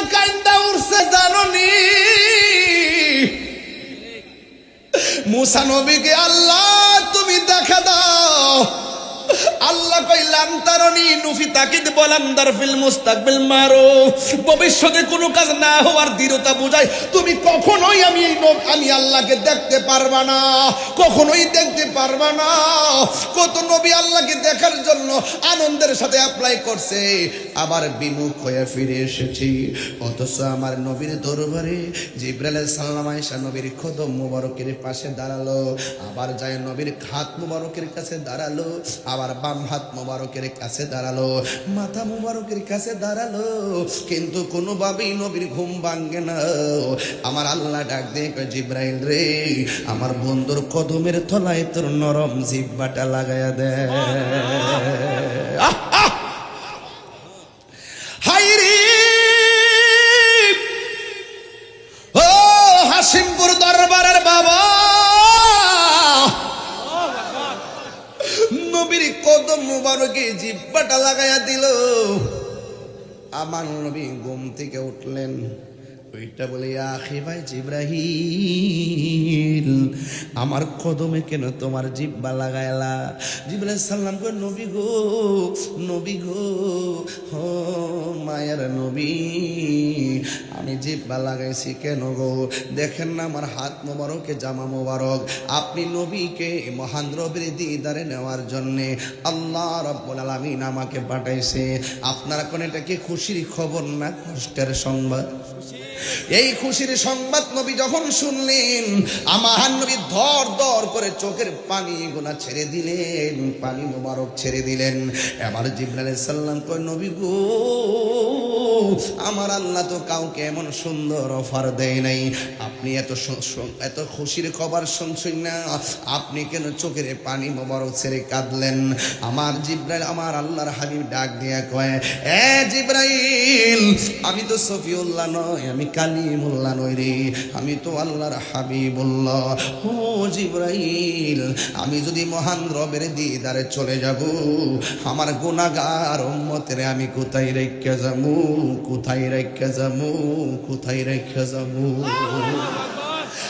কাইন্দা উঠছে জাননি মুসা নবীকে আল্লাহ তুমি দেখা দাও আল্লাহ কইলাম তারনি নুফি তাকিদ বলাম দারফিল মুস্তাকবিল মারুফ ভবিষ্যতে কোনো কাজ না হওয়ার দৃঢ়তা বোঝায় তুমি কখনোই আমি আল্লাহকে দেখতে পারবা না কখনোই দেখতে পারবা না কত নবী আল্লাহকে দেখার জন্য আনন্দের সাথে অ্যাপ্লাই করছে আবার বিমুখ হয়ে ফিরে এসেছি অথচ আমার নবীর দরবারে জিবরাইল আলাইহিস সালাম আয়েশা নবীর কদম মোবারকের পাশে দাঁড়ালো আবার যায় নবীর হাত মোবারকের কাছে দাঁড়ালো আবার বাম হাত মোবারকের কাছে দাঁড়ালো মাথা মোবারকের কাছে দাঁড়ালো কিন্তু কোনোভাবেই নবীর ঘুম ভাঙে না আমার আল্লাহ ডাক দিয়ে কয় জিবরাইল রে আমার বন্ধুর কদমের তলায় তোর নরম জিহ্বাটা লাগায়া দে হায়রে ও হাসিমপুর দরবারের বাবা নবীর কদম মুবারকে জিহ্বাটা লাগায়া দিল আমার নবী ঘুম থেকে উঠলেন ওইটা বলে আখি ভাই জিবরাইল আমার কদমে কেন তোমার জিহ্বা লাগাইলা জিবরাইল সালাম কই নবী গো ও মায়ের নবী আমি জিহ্বা লাগাইছি কেন গো দেখেন না আমার হাত মোবারকে জামা মোবারক আপনি নবীকে মহান রবের দিদারে নেওয়ার জন্যে আল্লাহ রাব্বুল আলামিন আমাকে পাঠাইছে আপনারা কোন এটা কি খুশির খবর না কষ্টের সংবাদ এই খুশির সংবাদ নবী যখন শুনলেন আমার নবী ধর ধর করে চোখের পানি গোনা ছেড়ে দিলেন পানি মোবারক ছেড়ে দিলেন এবার জিবরাইল আলাইহিস সালাম কয় নবী গো আমার আল্লাহ তো কাউকে এমন সুন্দর অফার দেয় নাই আপনি এত খুশির খবর শুনছেন না আপনি কেন চোখের পানি মোবারক ছেড়ে কাঁদলেন আমার জিবরাইল আমার আল্লাহর হাবিব ডাক দিয়া কয় এ জিবরাইল আমি তো সফিউল্লাহ নয় আমি কালিমুল্লাহ নই রে আমি তো আল্লাহর হাবিবুল্লাহ ও জিবরাইল আমি যদি মহান রবের দিদারে চলে যাব আমার গুনাহগার উম্মতের আমি কোথায় রেখে যাবো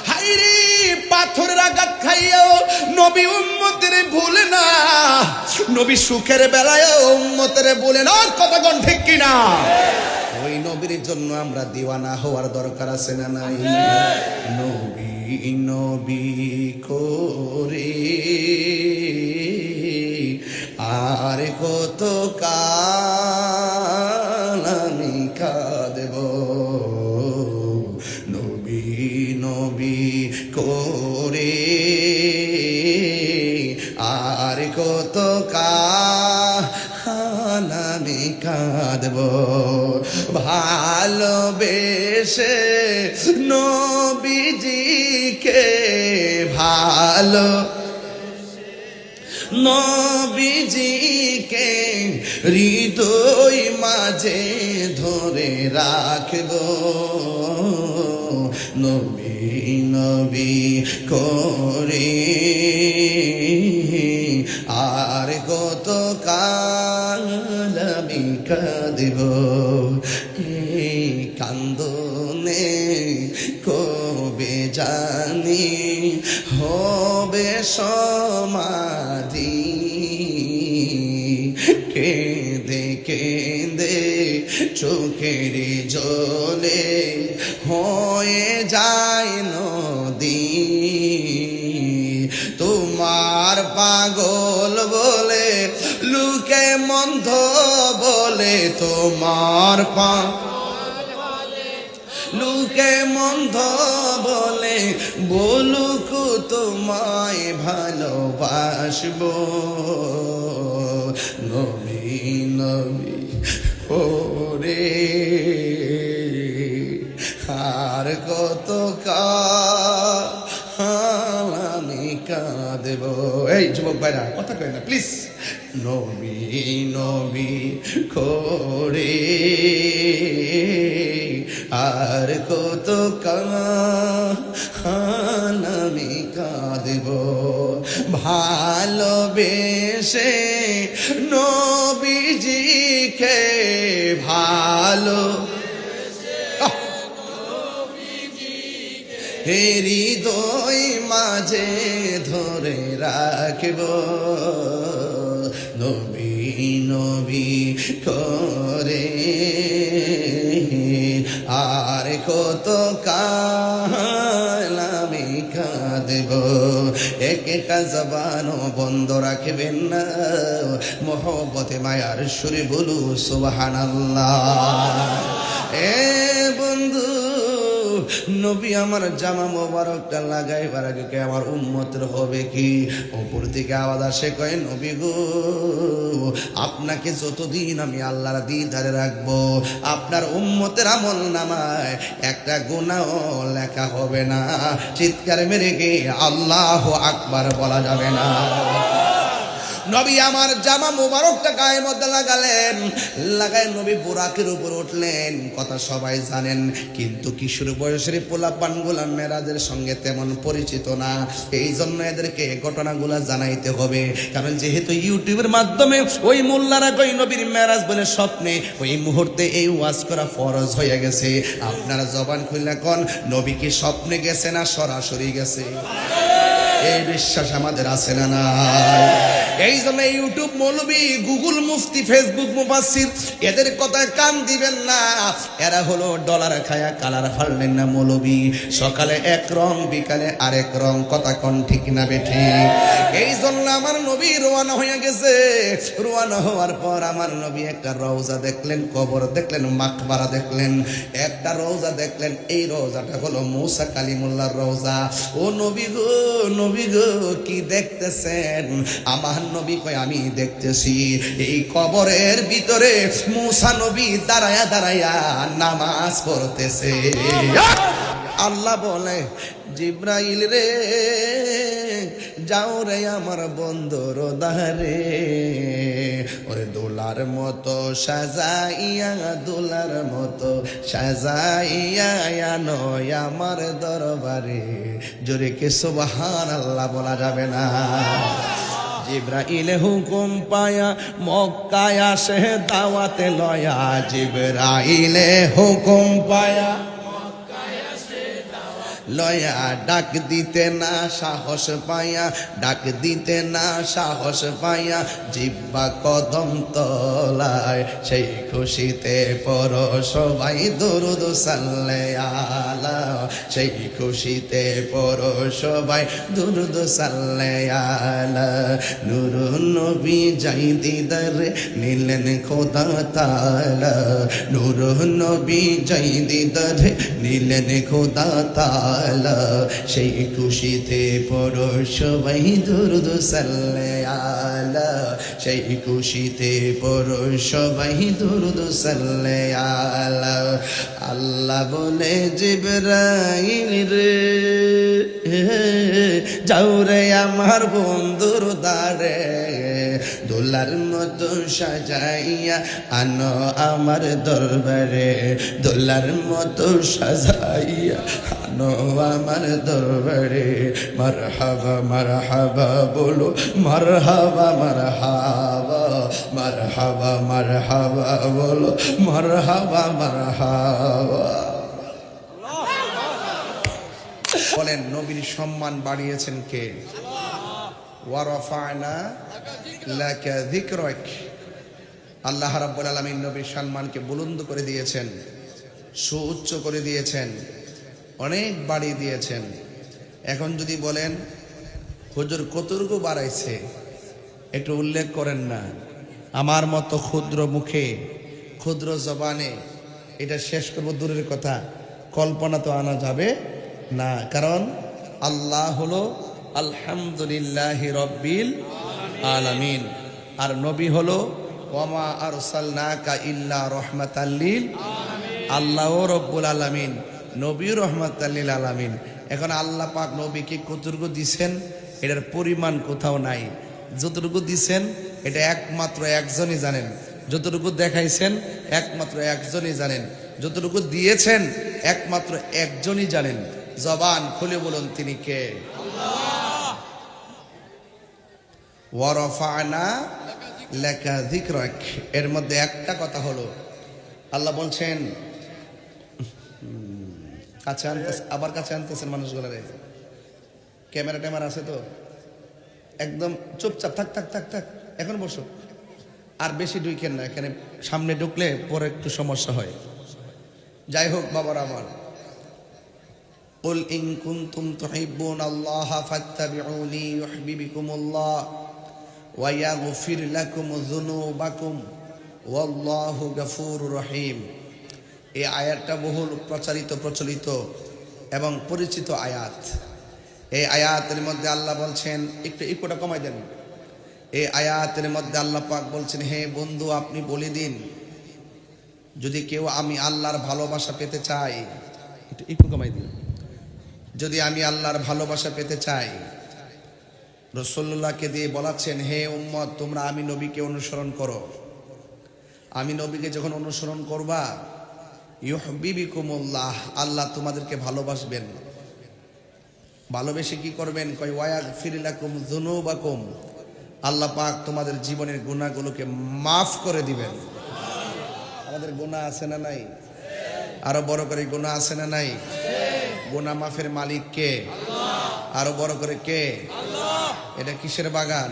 হায়রে পাথরের আঘাত খাইয়াও নবী উম্মতের ভুলে না নবী সুখের বেলায় উম্মতের ভুলে না কথা কোন ঠিক কিনা ওই নবীর জন্য আমরা দিওয়ানা হওয়ার দরকার আছে না নাই নবী করে আর কত কাল আমি কাঁদব নবী করে আর কত কাল আমি কাঁদব ভালোবেসে নবীজিকে নবীজিকে হৃদয় মাঝে ধরে রাখব নবী করে আর কত কাল আমি কাঁদব এই কান্দনে কবে জানি হবে সমাধি কেঁদে কেঁদে চোখের জলে হয়ে যায় নদী তোমার পাগল বলে লোকে মন্দ বলে তোমার লোকে মন্দ বলে বলুক তোমায় ভালোবাসবো নবী ওরে আর কত কাল আমি কাঁদব এই যুবক ভাইরা কথা কয় না প্লিজ নবী করে আর কত কাল আমি কাঁদব ভালোবেসে নবীজিকে হৃদয় মাঝে ধরে রাখব নবী নবী করে আর কত কাল আমি কাঁদব একটা জবানও বন্ধ রাখবেন না মোহব্বতে মায়ার সুরে বলু সুবহানাল্লাহ এ বন্ধু নবী আমার জামা মোবারকটা লাগাইবার আগে আমার উম্মতের হবে কি উপর থেকে আওয়াজ আসে কয় নবী গো আপনাকে যতদিন আমি আল্লাহর দিদারে রাখবো আপনার উম্মতের আমল নামায় একটা গুনাহ লেখা হবে না চিৎকার মেরে গিয়ে আল্লাহু আকবার বলা যাবে না নবী আমার জামা মোবারকটা গায়ের মধ্যে লাগালেন লাগায় নবী বুরাকের উপর উঠলেন কথা সবাই জানেন কিন্তু কিশোর বয়সের পোলাপানগুলা মেরাজের সঙ্গে তেমন পরিচিত না এই জন্য এদেরকে ঘটনাগুলা জানাইতে হবে কারণ যেহেতু ইউটিউবের মাধ্যমে ওই মোল্লারা কই নবীর মেরাজ বলে স্বপ্নে ওই মুহূর্তে এই ওয়াজ করা ফরজ হয়ে গেছে আপনারা জবান খুলে কোন নবী কি স্বপ্নে গেছে না সরাসরি গেছে এই বিশ্বাস আমাদের আছে না নাই এই জন্য ইউটিউব মৌলবী গুগল মুফতি ফেসবুক মুফাসসির এদের কথায় কান দিবেন না এরা হলো ডলার খায়া কালার ফাড়লেন না মৌলবী সকালে এক রং বিকালে আরেক রং কথা কোন ঠিক না বেঠি এই জন্য আমার নবী রওনা হয়ে গেছে রওনা হওয়ার পর আমার নবী একটা রওজা দেখলেন কবর দেখলেন মাকবারা দেখলেন একটা রওজা দেখলেন এই রওজাটা হলো মুসা কালিমুল্লাহর রওজা ও নবী গো নবী গো কি দেখতেছেন আমার নবী কয় আমি দেখতেছি এই কবরের ভিতরে মুসা নবী দাঁড়ায়া দাঁড়ায়া নামাজ পড়তেছে আল্লাহ বলে জিব্রাইল রে যাও রে আমার বন্ধুর দারে ওরে দোলার মতো সাজাইয়া দোলার মতো সাজাইয়া নয় আমার দরবারে জোরে কে সুবহানাল্লাহ বলা যাবে না জিব্রাইল হুকুম পায়া মক্কায় আসে দাওয়াতে লয়া জিব্রাইল হুকুম পায়া লয়া ডাক দিতে না সাহস পায়া ডাক দিতে না সাহস পায়া জিব্বা কদম তলায় সেই খুশিতে পর সবাই দরুদ সাল্লাল্লাহু আলা সেই খুশিতে পর সবাই দরুদ সাল্লাল্লাহু আলা নূরুন নবী যাই দিদারে নিলেন খোদা তাআলা নূরুন নবী যাই দিদারে নিলেন খোদা তাআলা সেই খুশিতে পড়ো সবাই দুরূদ সাল্লাল্লাহু সেই খুশিতে পড়ো সবাই দুরূদ সাল্লাল্লাহু আল্লাহ বলে জিবরাইল রে যাও রে আমার বন্ধুর দারে দোলার মতো সাজাইয়া আনো আমার দরবারে দোলার মতো সাজাইয়া আনো আমার দরবারে মারহাবা মারহাবা বলো মারহাবা মারহাবা মারহাবা মারহাবা বলো মারহাবা মারহাবা বলেন নবীর সম্মান বাড়িয়েছেন কে ওয়া রাফা'না লাকা যিকরাক আল্লাহ রাব্বুল আলামিন নবীর সম্মানকে বুলন্দ করে দিয়েছেন সুউচ্চ করে দিয়েছেন অনেক বাড়িয়ে দিয়েছেন এখন যদি বলেন হুজুর কতটুকু বাড়াইছে একটু উল্লেখ করেন না আমার মতো ক্ষুদ্র মুখে ক্ষুদ্র জবানে এটা শেষ করব দূরের কথা কল্পনা তো আনা যাবে না কারণ আল্লাহ হলো আলহামদুলিল্লাহি রাব্বিল আলামিন আর নবী হলো ওয়ামা আরসালনাকা ইল্লা রাহমাতাল লিল আলামিন আল্লাহ রব্বুল আলামিন নবী রহমাতাল লিল আলামিন এখন আল্লাহ পাক নবীকে কতটুকু দিবেন এটার পরিমাণ কোথাও নাই যতটুকু দিবেন এটা একমাত্র একজনই জানেন যতটুকু দেখাইছেন একমাত্র একজনই জানেন যতটুকু দিয়েছেন একমাত্র একজনই জানেন জবান খুলে বলুন তিনি কে আল্লাহ ওয়া রাফা'না লাকা যিকরাক এর মধ্যে একটা কথা হলো আল্লাহ বলছেন কাছে আনতেছে, আবার কাছে আনতেছেন মানুষগুলো। ক্যামেরা ট্যামেরা আছে তো, একদম চুপচাপ থাক থাক থাক থাক, এখন বসো। আর বেশি ঢুকেন না, এখানে সামনে ঢুকলে পরে একটু সমস্যা হয়। যাই হোক বাবার আমার, قل إن كنتم تحبون الله فاتبعوني يحببكم الله ويغفر لكم ذنوبكم والله غفور رحيم। এই আয়াতটা বহুল প্রচলিত এবং পরিচিত আয়াত। এই আয়াতের মধ্যে আল্লাহ বলছেন, একটু ইকোটা কমাই দেন। এই আয়াতের মধ্যে আল্লাহ পাক বলছেন, হে বন্ধু আপনি বলে দিন, যদি কেউ আমি আল্লাহর ভালোবাসা পেতে চাই, একটু ইকো কমাই দিন, যদি আমি আল্লাহর ভালোবাসা পেতে চাই, রাসূলুল্লাহকে দিয়ে বলাচ্ছেন, হে উম্মত তোমরা আমি নবীকে অনুসরণ করো। আমি নবীকে যখন অনুসরণ করবা, ইউহিব্বুকুমুল্লাহ, আল্লাহ তোমাদেরকে ভালোবাসবেন। ভালোবেসে কি করবেন? কয় ওয়ায়াগফির লাকুম যুনুবাকুম, আল্লাহ পাক তোমাদের জীবনের গুনাহগুলোকে মাফ করে দিবেন। আমাদের গুনাহ আছে না নাই? আরো বড় করে গুনাহ আছে না নাই? গুনাহ মাফের মালিক কে? আরো বড় করে কে? এটা কিসের বাগান?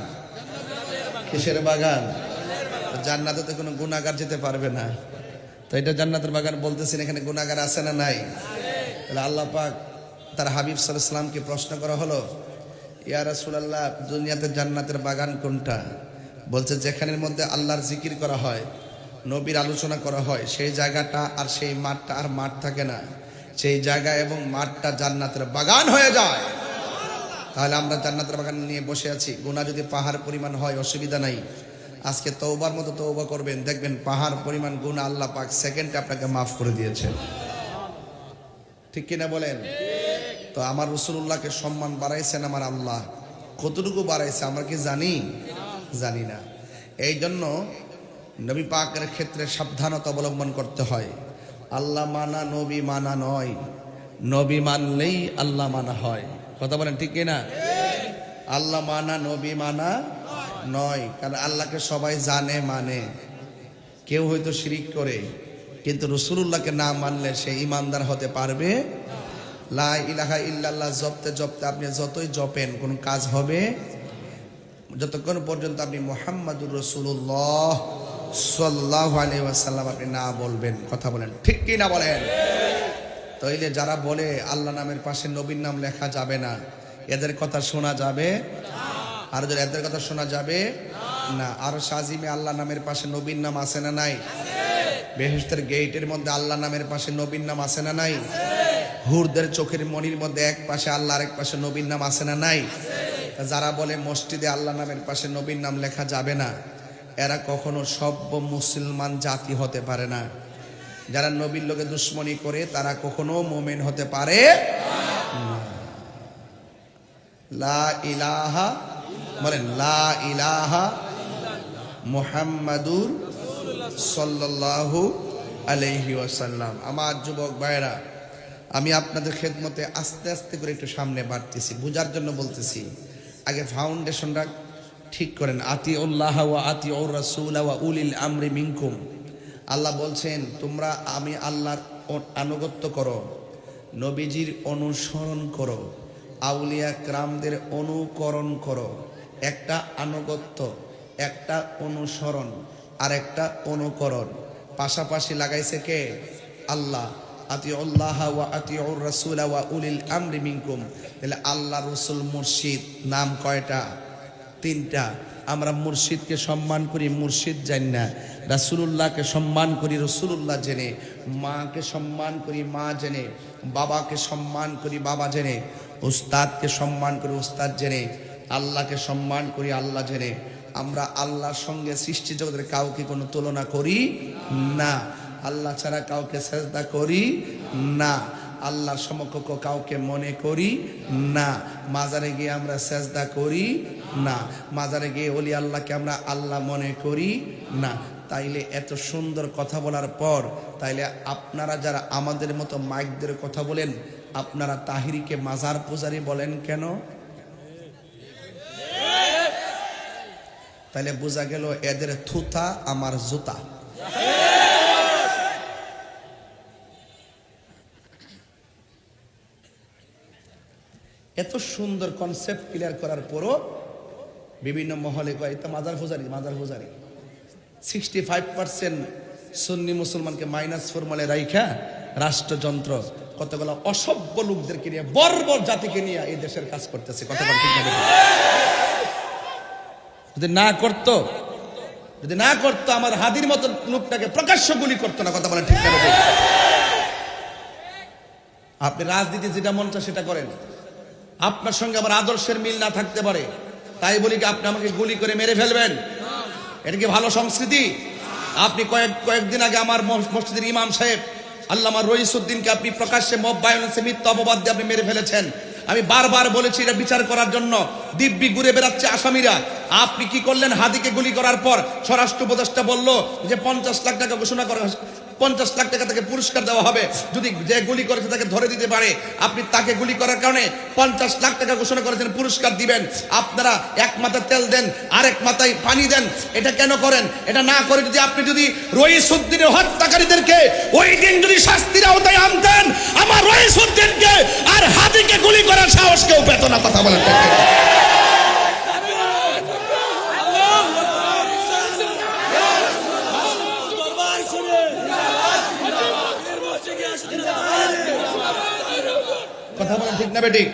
কিসের বাগান? জান্নাতে তো কোনো গুনাহগার যেতে পারবে না, তো এটা জান্নাতের বাগান বলতেছেন, এখানে গুনাহগার আছে না নাই? তাহলে আল্লাহ পাক তার হাবিব সাল্লাল্লাহু আলাইহি ওয়াসাল্লামকে প্রশ্ন করা হলো, ইয়া রাসূলুল্লাহ দুনিয়াতে জান্নাতের বাগান কোনটা? বলছে যেখানের মধ্যে আল্লাহর জিকির করা হয়, নবীর আলোচনা করা হয়, সেই জায়গাটা আর সেই মাঠটা আর মাঠ থাকে না, সেই জায়গা এবং মাঠটা জান্নাতের বাগান হয়ে যায়। তাহলে আমরা জান্নাতের বাগান নিয়ে বসে আছি। গুনাহ যদি পাহাড় পরিমাণ হয় অসুবিধা নাই, আজকে তওবার মতো তওবা করবেন, দেখবেন পাহাড় পরিমাণ গুনাহ আল্লাহ পাক সেকেন্ডে আপনাকে মাফ করে দিয়েছেন। ঠিক কিনা বলেন? তো আমার রাসূলুল্লাহকে সম্মান বাড়াইছেন আমার আল্লাহ, কতটুকু বাড়াইছে আমরা কি জানি? জানি না। এই জন্য নবী পাকের ক্ষেত্রে সাবধানতা অবলম্বন করতে হয়। আল্লাহ মানা নবী মানা নয়, নবী মানলেই আল্লাহ মানা হয়। কথা বলেন ঠিক কিনা? আল্লাহ মানা নবী মানা নয়, কারণ আল্লাহকে সবাই জানে মানে। কেউ হয়তো শিরিক করে, কিন্তু রাসূলুল্লাহকে না মানলে সে ঈমানদার হতে পারবে। লা ইলাহা ইল্লাল্লাহ জপতে জপতে আপনি যতই জপেন কোনো কাজ হবে যতক্ষণ পর্যন্ত আপনি মুহাম্মাদুর রাসূলুল্লাহ সাল্লাল্লাহু আলাইহি ওয়াসাল্লাম আপনি না বলবেন। কথা বলেন ঠিক কি না বলেন? তাইলে যারা বলে আল্লাহ নামের পাশে নবীর নাম লেখা যাবে না, এদের কথা শোনা যাবে? আর যদি এদের কথা শোনা যাবে না। আর শাজিমে আল্লাহ নামের পাশে নবীর নাম আছে না নাই? বেহেশতের গেটের মধ্যে আল্লাহ নামের পাশে নবীর নাম আছে না নাই? হুরদের চোখের মনির মধ্যে এক পাশে আল্লাহ আর এক পাশে নবীর নাম আছে না নাই? যারা বলে মসজিদে আল্লাহ নামের পাশে নবীর নাম লেখা যাবে না, এরা কখনো সভ্য মুসলমান জাতি হতে পারে না। যারা নবীর লোকে দুশ্মনী করে তারা কখনো মুমিন হতে পারে না। লা ইলাহা বলেন, লা ইলাহা মুহাম্মাদুর সাল্লাল্লাহু আলাইহি ওয়াসাল্লাম। আমার যুবক ভাইরা, আমি আপনাদের খেদমতে আস্তে আস্তে করে একটু সামনে বাড়তেছি, বুঝার জন্য বলতেছি। আগে ফাউন্ডেশনটা ঠিক করেন। আতিউল্লাহ ওয়া আতিউর রাসূল ওয়া উলিল আমরি মিনকুম। আল্লাহ বলছেন তোমরা আমি আল্লাহর আনুগত্য করো, নবীজির অনুসরণ করো, আউলিয়া কিরামদের অনুকরণ করো। একটা আনুগত্য, একটা অনুসরণ আর একটা অনুকরণ পাশাপাশি লাগাইছে কে? আল্লাহ। আতিউল্লাহ ওয়া আতিউর রাসূল ওয়া উলিল আমরি মিনকুম। তাহলে আল্লাহ রাসূল মুর্শিদ নাম কয়টা? তিনটা। আমরা মুর্শিদকে সম্মান করি মুর্শিদ জানি না, রাসূলুল্লাহকে সম্মান করি রাসূলুল্লাহ জেনে, মাকে সম্মান করি মা জেনে, বাবাকে সম্মান করি বাবা জেনে, উস্তাদকে সম্মান করি উস্তাদ জেনে, আল্লাহকে সম্মান করি আল্লাহ জেনে। আমরা আল্লাহর সঙ্গে সৃষ্টি জগতের কাউকে কোনো তুলনা করি না, আল্লাহ ছাড়া কাউকে সেজদা করি না, আল্লাহর সমকক্ষ কাউকে মনে করি না, মাজারে গিয়ে আমরা সেজদা করি না, মাজারে গিয়ে ওলি আল্লাহকে আমরা আল্লাহ মনে করি না। তাইলে এত সুন্দর কথা বলার পর তাইলে আপনারা যারা আমাদের মতো মাইকদের কথা বলেন, আপনারা তাহিরিকে মাজার পূজারি বলেন কেন? তাইলে বোঝা গেল এদের থুতা আমার জুতা। এত সুন্দর কনসেপ্ট ক্লিয়ার করার পরও বিভিন্ন মহলে কয় এটা মাজার পূজারি 65% সুন্নি মুসলমানকে -4 রাইখা রাষ্ট্রযন্ত্র কতগুলো অসভ্য লোকদেরকে নিয়ে বর্বর জাতিকে নিয়ে এই দেশের কাজ করতেছে। কথা বল ঠিক না? যদি না করতো আমার হাদির মতো লোকটাকে প্রকাশ্য গুলি করতো না। কথা বলেন ঠিক না? আপনি রাজনীতি যেটা মন চায় সেটা করেন, আপনার সঙ্গে আমার আদর্শের মিল না থাকতে পারে, তাই বলি কি আপনি আমাকে গুলি করে মেরে ফেলবেন? এটা কি ভালো সংস্কৃতি? আপনি কয়েকদিন আগে আমার মসজিদের ইমাম সাহেব আল্লামা রইসউদ্দিনকে আপনি প্রকাশ্যে মব ভায়োলেন্সে মিথ্যা অপবাদ দিয়ে আপনি মেরে ফেলেছেন। আমি বারবার বলেছি এটা বিচার করার জন্য, দিব্যি ঘুরে বেড়াচ্ছে আসামিরা। আপনি কি করলেন? হাদিকে গুলি করার পর স্বরাষ্ট্র উপদেষ্টা বলল যে 50 লাখ টাকা ঘোষণা করা, 50 লাখ টাকা তাকে পুরস্কার দেওয়া হবে যদি যে গুলি করেছে তাকে ধরে দিতে পারে। আপনি তাকে গুলি করার কারণে 50 লাখ টাকা ঘোষণা করেছেন, পুরস্কার দিবেন। আপনারা এক মাথায় তেল দেন, আরেক মাথায় পানি দেন। এটা কেন করেন? এটা না করে যদি রইসউদ্দিনের হত্যাকারীদেরকে ওই দিন যদি শাস্তির আওতায় আনতেন, আমার রইসউদ্দিনকে আর হাদিকে গুলি করার সাহস কেউ পেত না। কথা বলেন। কথা বলেন ঠিক না বেটি?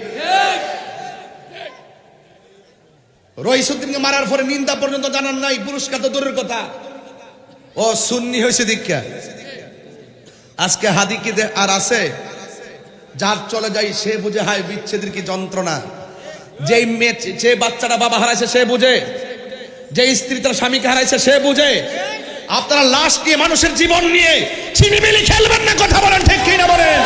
রইসউদ্দিনকে মারার পরে নিন্দা পর্যন্ত জানান নাই, পুরস্কার তো দূরের কথা। ও সুন্নি হয়েছে দীক্ষা। আজকে হাদিকে আর আছে? যার চলে যায় সে বুঝে হায় বিচ্ছেদের কি যন্ত্রণা। যে বাচ্চাটা বাবা হারাইছে সে বুঝে, যে স্ত্রী তার স্বামীকে হারাইছে সে বুঝে। আপনারা লাশ নিয়ে, মানুষের জীবন নিয়ে ছিনিমিনি খেলবেন না। কথা বলেন ঠিক কি না বলেন?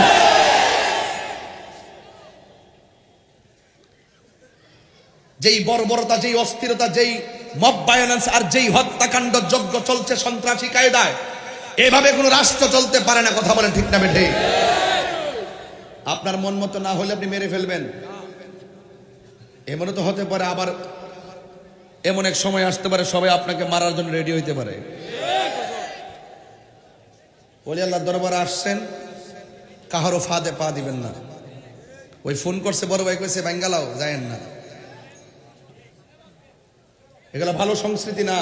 যেই বর্বরতা, যেই অস্থিরতা, যেই মব ভায়োলেন্স আর যেই হত্যাকাণ্ড যজ্ঞ চলছে সন্ত্রাসী কায়দায়, এভাবে কোনো রাষ্ট্র চলতে পারে না। কথা বলেন ঠিক না বেঠে? আপনার মন মতো না হলে আপনি মেরে ফেলবেন, এমনও তো হতে পারে। আবার এমন এক সময় আসতে পারে সবাই আপনাকে মারার জন্য রেডি হইতে পারে। ওলি আল্লাহ দরবারে আসছেন, কাহারও ফাঁদে পা দিবেন না। ওই ফোন করছে বড় ভাই, কইছে বেঙ্গালাও যায়েন না। এগুলো ভালো সংস্কৃতি না।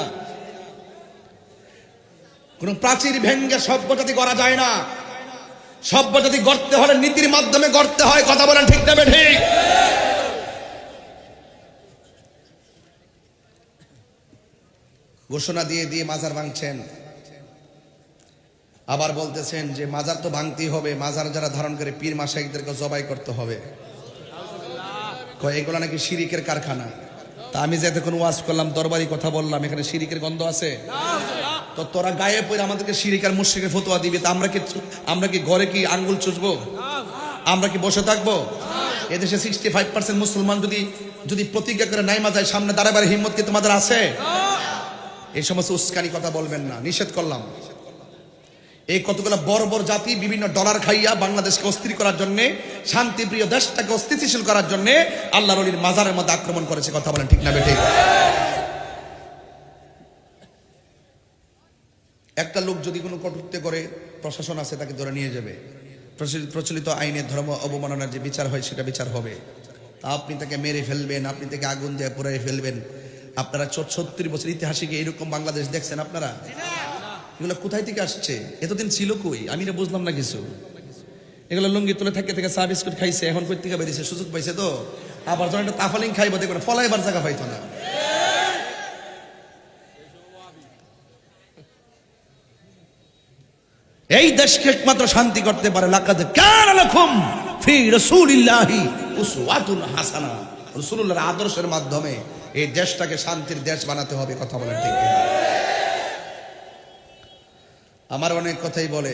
কোন প্রাচীর ভেঙ্গে সভ্যজাতি করা যায় না। সভ্যজাতি গড়তে হলে নীতির মাধ্যমে গড়তে হয়। কথা বলেন ঠিক না ঠিক? ঘোষণা দিয়ে মাজার ভাঙছেন, আবার বলতেছেন যে মাজার তো ভাঙতেই হবে, মাজার যারা ধারণ করে পীর মাশাইখদেরকে জবাই করতে হবে। এগুলো নাকি শিরিকের কারখানা। তা আমি যে এতক্ষণ ওয়াজ করলাম, দরবারি কথা বললাম, এখানে শিরিকের গন্ধ আছে? তো তোরা গায়ে পড়ে আমাদেরকে শিরিক আর মুশরিকের ফতোয়া দিবি, তা আমরা কি ঘরে কি আঙ্গুল চুষবো? আমরা কি বসে থাকবো? এদেশে 65% মুসলমান যদি প্রতিজ্ঞা করে নাইমা যায়, সামনে দাঁড়াবার হিম্মত কি তোমাদের আছে? এই সমস্ত উস্কানি কথা বলবেন না, নিষেধ করলাম। এই কতগুলো বর্বর জাতি বিভিন্ন ডলার খাইয়া বাংলাদেশকে অস্থির করার জন্য, শান্তিপ্রিয় দেশটাকে অস্থিতিশীল করার জন্য আল্লাহর ওলির মাজারের মধ্যে আক্রমণ করেছে। কথা বলেন ঠিক না বেঠে? একটা লোক যদি কোনো কটূক্তি করে, প্রশাসন আছে তাকে ধরে নিয়ে যাবে। প্রচলিত আইনে ধর্ম অবমাননার যে বিচার হয় সেটা বিচার হবে। তা আপনি তাকে মেরে ফেলবেন, আপনি তাকে আগুন দিয়ে পুড়িয়ে ফেলবেন। আপনারা 70 বছর ইতিহাসে এরকম বাংলাদেশ দেখছেন আপনারা? এগুলো কোথায় থেকে আসছে? এতদিন ছিল কই? আমি এটা বুঝলাম না কিছু। এগুলো লুঙ্গি তুলে থেকে চা বিস্কুট খাইছে, এখন কই থেকে বেরিয়েছে, সুযোগ পাইছে তো। আবার যখন একটা তাফালিং খাইবো দেখবেন ফলাইবার জায়গা পাইতো না। এই দেশকে একমাত্র শান্তি করতে পারে লাকাদ কানা লাকুম ফি রাসূলিল্লাহি উসওয়াতুন হাসানা। রাসূলুল্লাহর আদর্শের মাধ্যমে এই দেশটাকে শান্তির দেশ বানাতে হবে। কথা বলেন ঠিক কিনা? আমার অনেক কথাই বলে,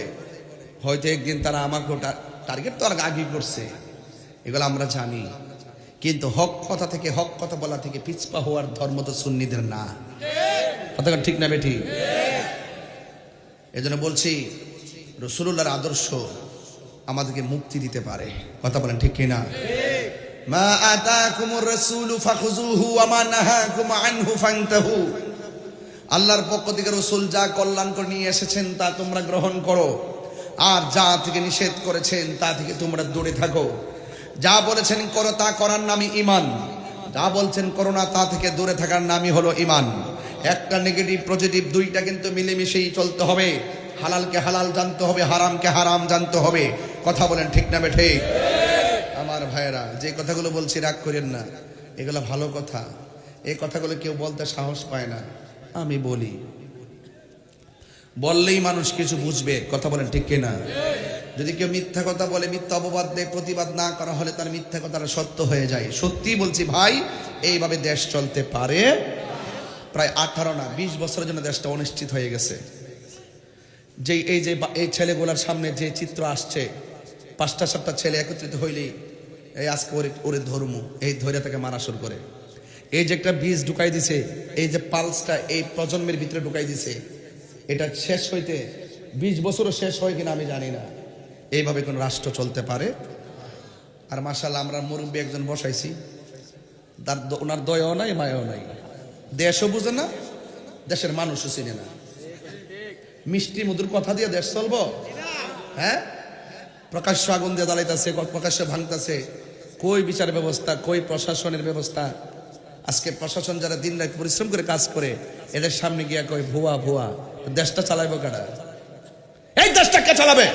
হয়তো একদিন তারা আমাকে টার্গেট তো আর আগেই করছে, এগুলো আমরা জানি। কিন্তু হক কথা বলা থেকে পিছপা হওয়ার ধর্ম তো সুন্নিদের না। কথা ঠিক না বেঠি? এজন্য বলছি, রাসূলুল্লাহর আদর্শ আমাদেরকে মুক্তি দিতে পারে। কথা বলেন ঠিক কিনা? মা আতাকুমুর রাসূলু ফাখুযুহু ওয়া মা নাহাকুম আনহু ফান্তাহু। আল্লাহর পক্ষ থেকে রাসূল যা কল্যাণ করে নিয়ে এসেছেন তা তোমরা গ্রহণ করো, আর যা থেকে নিষেধ করেছেন তা থেকে তোমরা দূরে থাকো। যা বলেছেন করো তা করার নামই ঈমান, যা বলছেন করো না তা থেকে দূরে থাকার নামই হলো ঈমান। একটা নেগেটিভ পজিটিভ দুইটা কিন্তু মিলেমিশেই চলতে হবে। হালালকে হালাল জানতে হবে, হারামকে হারাম জানতে হবে। কথা বলেন ঠিক না বেঠে? আমার ভাইয়েরা, যে কথাগুলো বলছি রাগ করেন না, এগুলো ভালো কথা। এই কথাগুলো কেউ বলতে সাহস পায় না, আমি বলি, বললেই মানুষ কিছু বুঝবে। কথা বলেন ঠিক কিনা? যদি কেউ মিথ্যা কথা বলে, মিথ্যা অপবাদ দেয়, প্রতিবাদ না করা হলে তার মিথ্যা কথাটা সত্য হয়ে যায়। সত্যি বলছি ভাই, এইভাবে দেশ চলতে পারে। প্রায় 18 না 20 বছরের জন্য দেশটা অনিশ্চিত হয়ে গেছে। এই ছেলেগুলার সামনে যে চিত্র আসছে, 5টা-7টা ছেলে একত্রিত হইলেই এই আজকে ওরে ধর্ম, এই ধৈর্য থেকে মারা শুরু করে। এই যে একটা বীজ ঢুকাই দিছে, এই যে পালসটা এই প্রজন্মের ভিতরে ঢুকাই দিছে, এটা শেষ হইতে 20 বছরও শেষ হয় কিনা আমি জানি না। এইভাবে কোন রাষ্ট্র চলতে পারে? আর মাশাআল্লাহ আমরা মুরব্বী একজন বসাইছি, ওনার দয়াও নাই মায়াও নাই, দেশও বুঝে না, দেশের মানুষও চিনে না। মিষ্টি মধুর কথা দিয়ে দেশ চলবো? হ্যাঁ, প্রকাশ্য আগুন দিয়ে জ্বালাইতেছে, প্রকাশ্য ভাঙতেছে। কই বিচার ব্যবস্থা, কই প্রশাসনের ব্যবস্থা? আজকে প্রশাসন যারা দিন রাত পরিশ্রম করে কাজ করে, এদের সামনে গিয়া কই ভুয়া ভুয়া। দেশটা চালাইবো কারা? এই দেশটা কে চালাবে?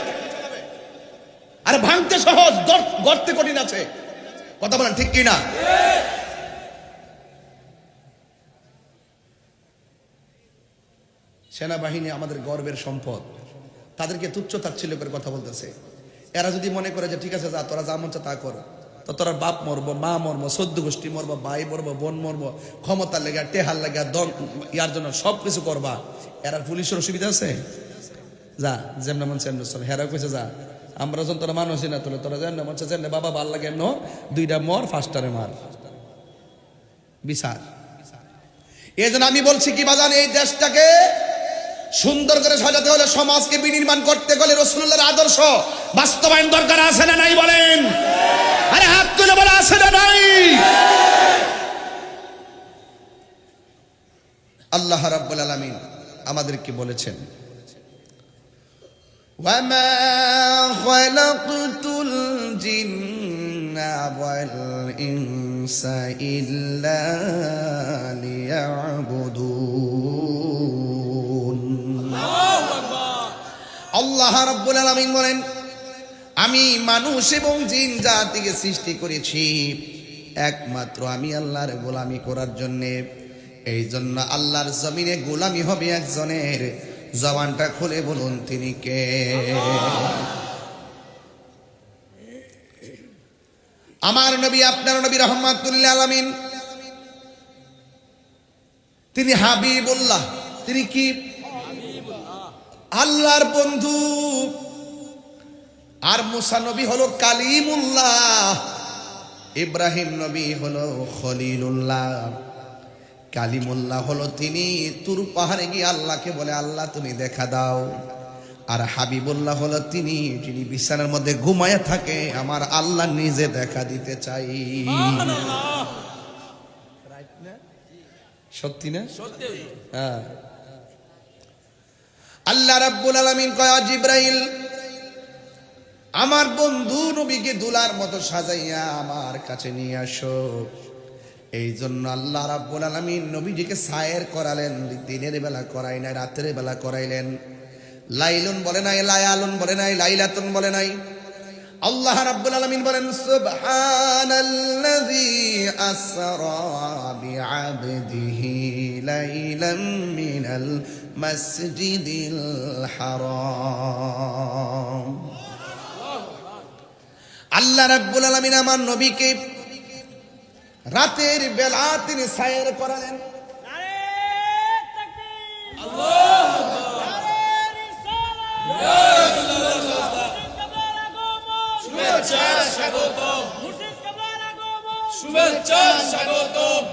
আরে ভাঙতে সহজ, গড়তে কঠিন আছে। কথা বলেন ঠিক কি না? সেনাবাহিনী আমাদের গর্বের সম্পদ, তাদেরকে তুচ্ছ তাচ্ছিল্য করে কথা বলতেছে। এরা যদি মনে করে যে ঠিক আছে, যা তোরা যা মন চা তা কর, তো তোরা বাপ মরবো, মা মরবো, সদ্য গোষ্ঠী মরবো, ভাই মরবো, বোন মরবো, ক্ষমতার লেগা, টেহার লেগা, দল ইয়ার জন্য সব কিছু করবা। এরা পুলিশের অসুবিধা আছে? যা যেমন মন সেমন চল। হেরা কইছে যা, আমরা যখন তোরা মানুষই না তোলে, তোরা যেমন মন যেন বাবা ভাল লাগে ন, 2টা মর, 5টারে মার, বিচার। এই জন্য আমি বলছি কি বাজান, এই দেশটাকে সুন্দর করে সাজাতে হলে, সমাজকে বিনির্মাণ করতে গেলে রাসূলুল্লাহর আদর্শ বাস্তবায়ন দরকার আছে না নাই বলেন? আরে হাত তুলে বলে আছে না নাই? আল্লাহ রাব্বুল আলামিন আমাদেরকে বলেছেন, ওয়ামা খালাকতুল জিন্না ওয়াল ইনসা ইল্লা লিয়াবুদুন। আল্লাহ রাব্বুল আলামিন বলেন, আমি মানুষ এবং জিন জাতিকে সৃষ্টি করেছি একমাত্র আমি আল্লাহর গোলামি করার জন্যে। এই জন্য আল্লাহর জমিনে গোলামি হবে একজনের। জবানটা খুলে বলুন তিনি কে? আমার নবী, আপনার নবী রাহমাতুল লিল আলামিন, তিনি হাবিবুল্লাহ। তিনি কি? আল্লাহর বন্ধু। আর মুসা নবী হলো কালিমুল্লাহ, ইব্রাহিম নবী হলো খলিলুল্লাহ, কালিমুল্লাহ হলো তিনি তুর পাহাড়ে গিয়ে আল্লাহকে বলে আল্লাহ তুমি দেখা দাও। আর হাবিবুল্লাহ হলো তিনি যিনি বিছানার মধ্যে ঘুমায় থাকে, আমার আল্লাহ নিজে দেখা দিতে চাই। সত্যি না? হ্যাঁ। আল্লাহ রাব্বুল আলামিন কয়, জিবরাইল আমার বন্ধু নবীকে দুলার মতো সাজাইয়া আমার কাছে নিয়ে আসো। এই জন্য আল্লাহ রাব্বুল আলামিন নবীজিকে সায়ের করালেন। দিনের বেলা করাই নাই, রাতের বেলা করাইলেন। লাইলুন বলে নাই, লায়ালুন বলে নাই, লাইলাতুন বলে নাই। আল্লাহ রাব্বুল আলামিন বলেন, সুবহানাল্লাযী আসরা বিআবদিহি লাইলাম মিনাল মাসজিদিল হারাম। আল্লাহ রাব্বুল আলামিন আমার নবীকে রাতের বেলা তিনি সায়ের করালেন।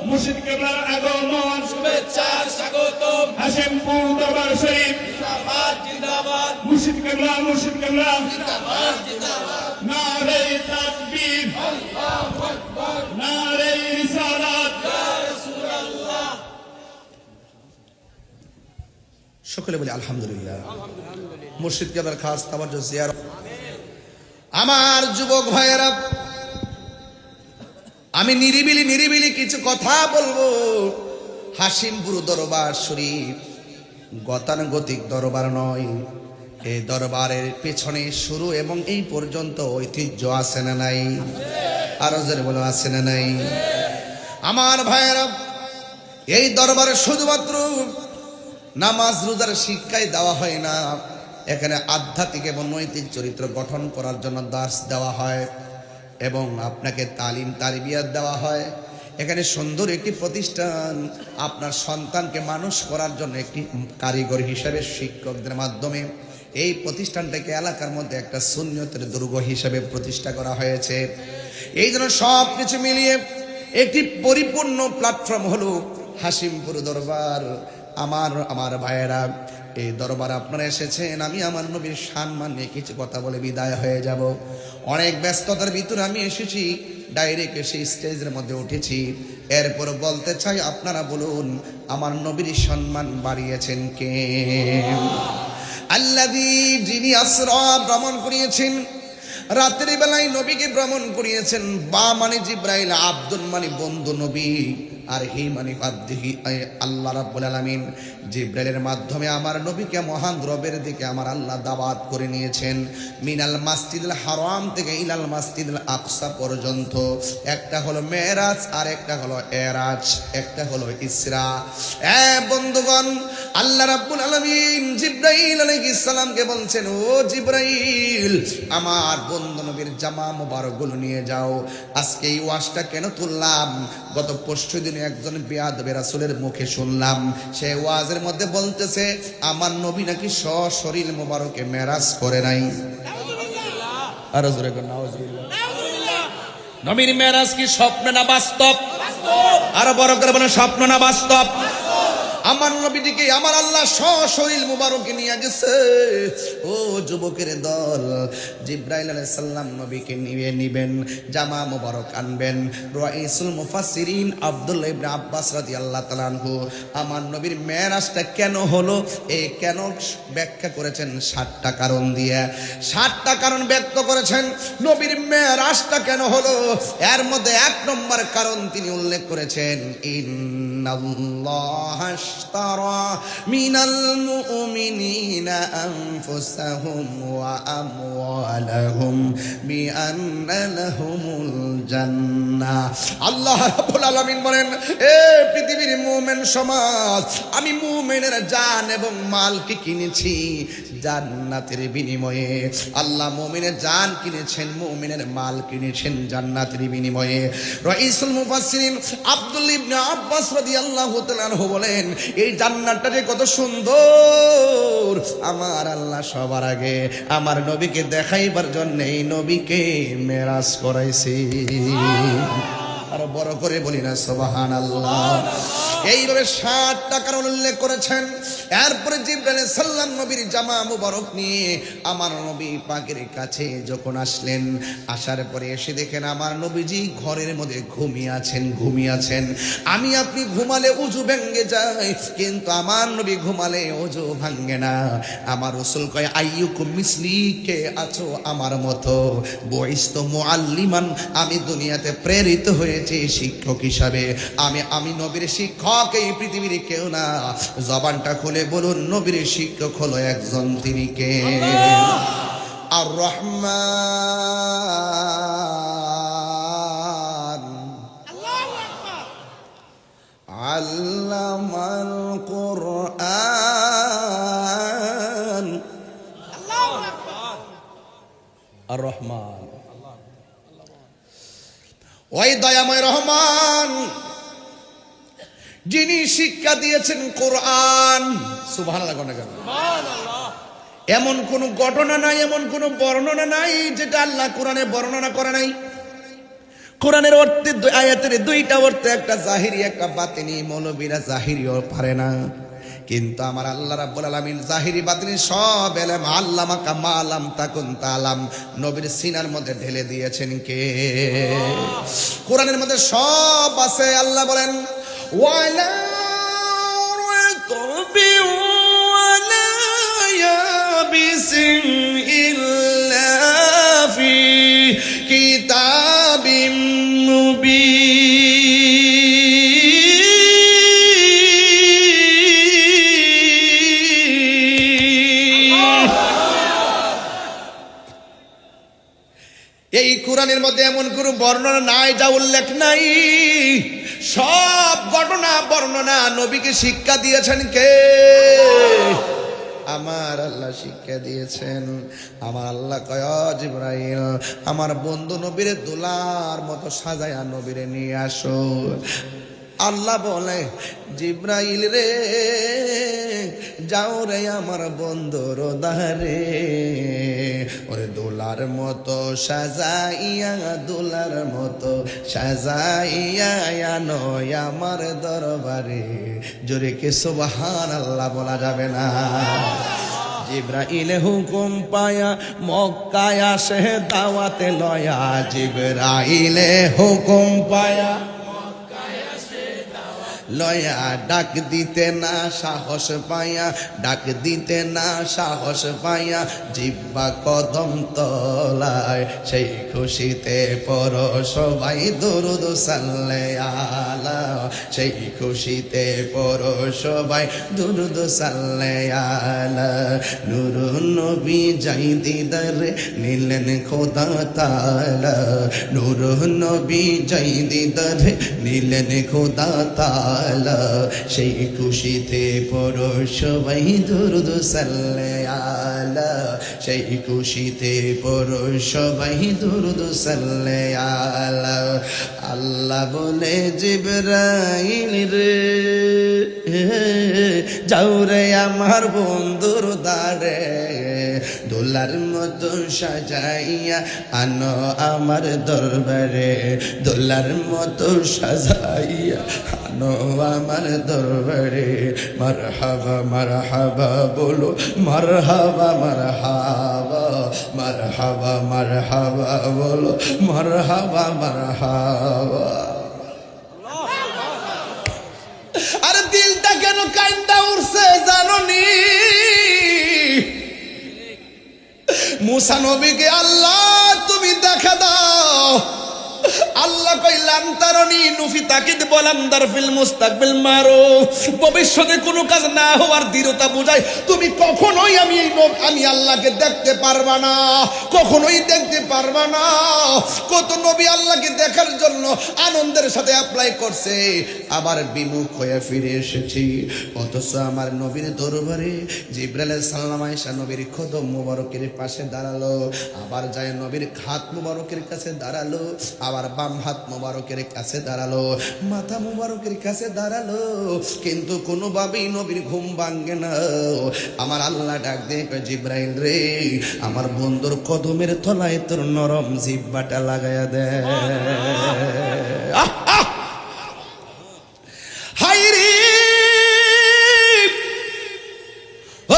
মুর্শিদ কেবলার আগমন, শুভেচ্ছার স্বাগতম। হাশিমপুর দরবার শরীফ জিন্দাবাদ জিন্দাবাদ। মুর্শিদ কেবলা, মুর্শিদ কেবলা জিন্দাবাদ জিন্দাবাদ। নারে তাকবীর, আল্লাহু আকবার। নারে রিসালাত, ইয়া রাসূলুল্লাহ। সকলে বলি আলহামদুলিল্লাহ। মুর্শিদ কেবলার খাস তাওয়াজ্জুহ জিয়ারত। আমার যুবক ভাইয়েরা, আমি নিরিবিলি কিছু কথা বলবো। হাসিমপুর দরবার শরীফ গতানুগতিক দরবার নয়, এই দরবারের পেছনে শুরু এবং এই পর্যন্ত ঐতিহ্য আছে না নাই? আরো জোরে বলো, আছে না নাই? আমার ভাইয়েরা, এই দরবারে শুধুমাত্র নামাজ রোজার শিক্ষাই দেওয়া হয় না, এখানে আধ্যাত্মিক এবং নৈতিক চরিত্র গঠন করার জন্য দাস দেওয়া হয় এবং আপনাকে তালিম তারবিয়াত দেওয়া হয়। এখানে সুন্দর একটি প্রতিষ্ঠান, আপনার সন্তানকে মানুষ করার জন্য একটি কারিগর হিসাবে শিক্ষকদের মাধ্যমে এই প্রতিষ্ঠানটাকে এলাকার মধ্যে একটা সুন্নতের দুর্গ হিসাবে প্রতিষ্ঠা করা হয়েছে। এই জন্য সব কিছু মিলিয়ে একটি পরিপূর্ণ প্ল্যাটফর্ম হলো হাসিমপুর দরবার। আমার ভাইয়েরা, এই দরবার আপনারা এসেছেন, আমি আমার নবীর সম্মান নিয়ে কিছু কথা বলে বিদায় হয়ে যাব। অনেক ব্যস্ততার ভিতরে আমি এসেছি, ডাইরেক্ট এসে স্টেজের মধ্যে উঠেছি। এরপর বলতে চাই, আপনারা বলুন আমার নবীর সম্মান বাড়িয়েছেন কে? আল্লাযী, যিনি আসরা ভ্রমণ করিয়েছেন, রাতের বেলায় নবীকে ভ্রমণ করিয়েছেন। বা মানে জিব্রাইল, আব্দুল মানে বন্ধু নবী, আর হি মানে আব্দিহি আল্লাহ রাব্বুল আলামিন। জিব্রাইলের মাধ্যমে আমার নবীকে মহান রবের দিকে আমার আল্লাহ দাওয়াত করে নিয়েছেন। মিনাল মাসজিদুল হারাম থেকে ইলাল মাসজিদুল আকসা পর্যন্ত। একটা হলো মেরাজ, আর একটা হলো এরাজ, একটা হলো ইসরা। বন্ধুগণ, আল্লাহ রাব্বুল আলামিন জিব্রাইল আলাইহিস সালামকে বলছেন, ও জিব্রাইল, আমার বন্ধু নবীর জামা মোবারকগুলো নিয়ে যাও। আজকে এই ওয়াজটা কেন তুললাম? গত পরশু দিনে একজন বেয়াদব রাসূলের মুখে শুনলাম, সে ওয়াজের মধ্যে বলতেছে আমার নবী নাকি সশরীর মোবারকে মেরাজ করে নাই। আর জোরে কোন নাউজুবিল্লাহ। নবীর মেরাজ কি স্বপ্ন না বাস্তব? আর বড় করে বলেন, স্বপ্ন না বাস্তব? আমার নবীটিকে আমার আল্লাহ সশরীর মুবারকে নিয়ে গেছে। ও যুবকের দল, জিব্রাইল আলাইহিস সালাম নবীকে নিয়ে নিবেন, জামা মুবারক আনবেন। রাইসুল মুফাসসিরিন আব্দুল্লাহ ইবনে আব্বাস রাদিয়াল্লাহু তাআলা আনহু আমার নবীর মেরাজটা কেন হলো, এই কেন ব্যাখ্যা করেছেন 7টা কারণ দিয়ে। 7টা কারণ ব্যক্ত করেছেন নবীর মেরাজটা কেন হলো। এর মধ্যে 1 নম্বর কারণ তিনি উল্লেখ করেছেন, ইন্নাল্লাহ اشترى من المؤمنين أنفسهم وأموالهم بأن لهم الجنة। আল্লাহ রাব্বুল আলামিন বলেন, এ পৃথিবীর মুমিন সমাজ, আমি মুমিনের জান এবং মালকে কিনেছি জান্নাতের বিনিময়ে। আল্লাহ মুমিনের জান কিনেছেন, মুমিনের মাল কিনেছেন জান্নাতের বিনিময়ে। রাইসুল মুফাসসিরিন আব্দুল্লাহ ইবনে আব্বাস রাদিয়াল্লাহু তাআলা আনহু বলেন, এই জান্নাতটা যে কত সুন্দর, আমার আল্লাহ সবার আগে আমার নবীকে দেখাইবার জন্য এই নবীকে মেরাজ করাইছে। আরো বড় করে বলি না সুবহানাল্লাহ। এইভাবে 7টা কারণ উল্লেখ করেছেন। এরপরে জিবরাইল আলাইহিস সালাম নবীর জামা মুবারক নিয়ে আমার নবী পাকের কাছে যখন আসলেন, আসার পরে এসে দেখেন আমার নবীজি ঘরের মধ্যে ঘুমিয়ে আছেন। আমি আপনি ঘুমালে উযু ভেঙে যায়, কিন্তু আমার নবী ঘুমালে উযু ভাঙে না। আমার রাসূল কয়, আইয়ুকুম মিসলি, কে আছো আমার মতো? বুইসতু মুআল্লিমান, আমি দুনিয়াতে প্রেরিত হয়েছি শিক্ষক হিসাবে। আমি নবীর শিক্ষক, এই পৃথিবীর কেউ না। জবানটা খুলে বলুন, নবীর শিক্ষক হলো একজন, তিনি কে? আর রহমান আল্লামাল কুরআন। আর রহমান, ওই দয়াময় রহমান যিনি শিক্ষা দিয়েছেন কোরআন। সুবহানাল্লাহ। এমন কোন ঘটনা নাই, এমন কোন বর্ণনা নাই যেটা আল্লাহ কোরআনে বর্ণনা করে নাই। কোরআনের অর্থে আয়াতের 2টা অর্থ, একটা জাহিরি একটা বাতিনি। মৌলবীরা জাহিরিও পারে না, কিন্তু আমার আল্লাহ রাব্বুল আলামিন জাহিরি বাতিনি সব এলেম আল্লামাকা মা লাম তাকুন তালাম নবীর সিনার মধ্যে ঢেলে দিয়েছেন কে? কোরআনের মধ্যে সব আছে। আল্লাহ বলেন, ওয়ালা রাতবি ওয়ালা ইয়াবিসিন ইল্লা ফি কিতাবিম মুবিন। এই কোরআনের মধ্যে এমন কোনো বর্ণনা নাই যা উল্লেখ নাই। সব ঘটনা বর্ণনা নবীকে শিক্ষা দিয়েছেন কে? আমার আল্লাহ শিক্ষা দিয়েছেন। আমার আল্লাহ কয়, জিবরাইল আমার বন্ধু নবীরে দোলার মতো সাজায়া নবীরে নিয়ে আসো। আল্লাহ বলে, জিবরাইল রে যাও রে আমার বন্ধুর দারে, ওরে দোলার মতো সাজাইয়া, দোলার মতো সাজাইয়া নয় আমার দরবারে। জোরে কে সুবহানাল্লাহ বলা যাবে না? জিবরাইল হুকুম পায়া মক্কায় আসে দাওয়াতে লয়া। জিবরাইল হুকুম পায়া লয়া, ডাক দিতে না সাহস পাইয়া, ডাক দিতে না সাহস পাইয়া জিব্বা কদম তলায়। সেই খুশিতে পর সবাই দুরুদ সাল্লে আলা, সেই খুশিতে পর সবাই দুরুদ সাল্লে আলা। নুরুন নবী যাই দিদারে নিলেন খোদা তাআলা, নুরুন নবী যাই দিদারে নিলেন খোদা তাআলা। সেই খুশিতে পড়ো সবাই দুরুদ সাল্লে আলা, সেই খুশিতে পড়ো সবাই দুরুদ সাল্লে আলা। আল্লাহ বলে, জিবরাইল রে যাও রে আমার বন্ধুর দারে, দোলার মতো সাজাইয়া আনো আমার দরবারে, দোলার মতো সাজাইয়া আনো আমার দরবারে। মারহাবা মারহাবা বলো, মারহাবা মারহাবা, মারহাবা মারহাবা বলো, মারহাবা মারহাবা। আরে দিলটা কেন কাইন্দা উঠছে জানোনি? মুসা নবীকে আল্লাহ তুমি দেখা দাও। আল্লাহ কইলাম তারনি নুফি তাকিদ বলাম দারফিল মুস্তাকবিল মারো, ভবিষ্যতে কোনো কাজ না হওয়ার দৃঢ়তা বোঝায়। তুমি কখনোই আমি আল্লাহকে দেখতে পারবা না, কখনোই দেখতে পারবা না। কত নবী আল্লাহকে দেখার জন্য আনন্দের সাথে অ্যাপ্লাই করছে, আবার বিমুখ হয়ে ফিরে এসেছি। অথচ আমার নবীর দরবারে জিবরাইল আলাইহিস সালাম আয়েশা নবীর কদম মুবারকের পাশে দাঁড়ালো, আবার যায় নবীর হাত মুবারকের কাছে দাঁড়ালো, আবার বাম হাত মুবারকের কাছে দাঁড়ালো, মাথা মুবারকের কাছে দাঁড়ালো, কিন্তু কোনোভাবেই নবীর ঘুম ভাঙে না। আমার আল্লাহ ডাক দিয়ে কয়, জিবরাইল রে আমার বন্ধুর কদমের তলায় তোর নরম জিহ্বাটা লাগায়া দে। হাইরে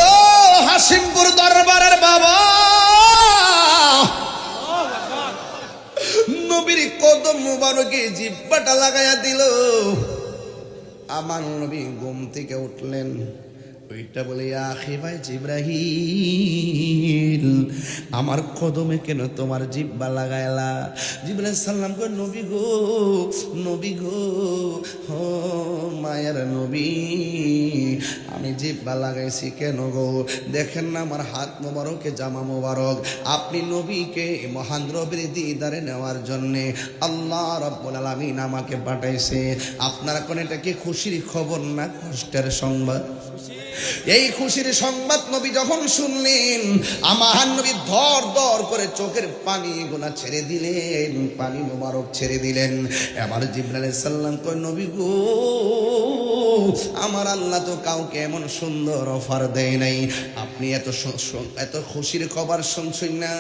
ও হাসিমপুর দরবারের বাবা, নবীর কদম মুবারকে জিহ্বাটা লাগায়া দিল। আমার নবী ঘুম থেকে উঠলেন, ওইটা বলে, আখি ভাই জিবরাইল আমার কদমে কেন তোমার জিহ্বা লাগাইলা? জিবরাইল সাল্লাম কই, নবী গো, নবী গো, ও মায়ের নবী, আমি জিহ্বা লাগাইছি কেন গো? দেখেন না আমার হাত মোবারকে জামা মোবারক। আপনি নবীকে মহান রবের দিদারে নেওয়ার জন্যে আল্লাহ রাব্বুল আলামিন আমাকে পাঠাইছে। আপনারা কোন এটা কি খুশির খবর না কষ্টের সংবাদ? এই খুশির সংবাদ নবী যখন শুনলেন, আমার নবী ধর ধর করে চোখের পানি গোনা ছেড়ে দিলেন, পানি মোবারক ছেড়ে দিলেন। এবার জিবরাইল আলাইহিস সালাম কয়, নবী গো, আমার আল্লাহ তো কাউকে এমন সুন্দর অফার দেয় নাই। আপনি এত খুশির খবর শুনছেন না,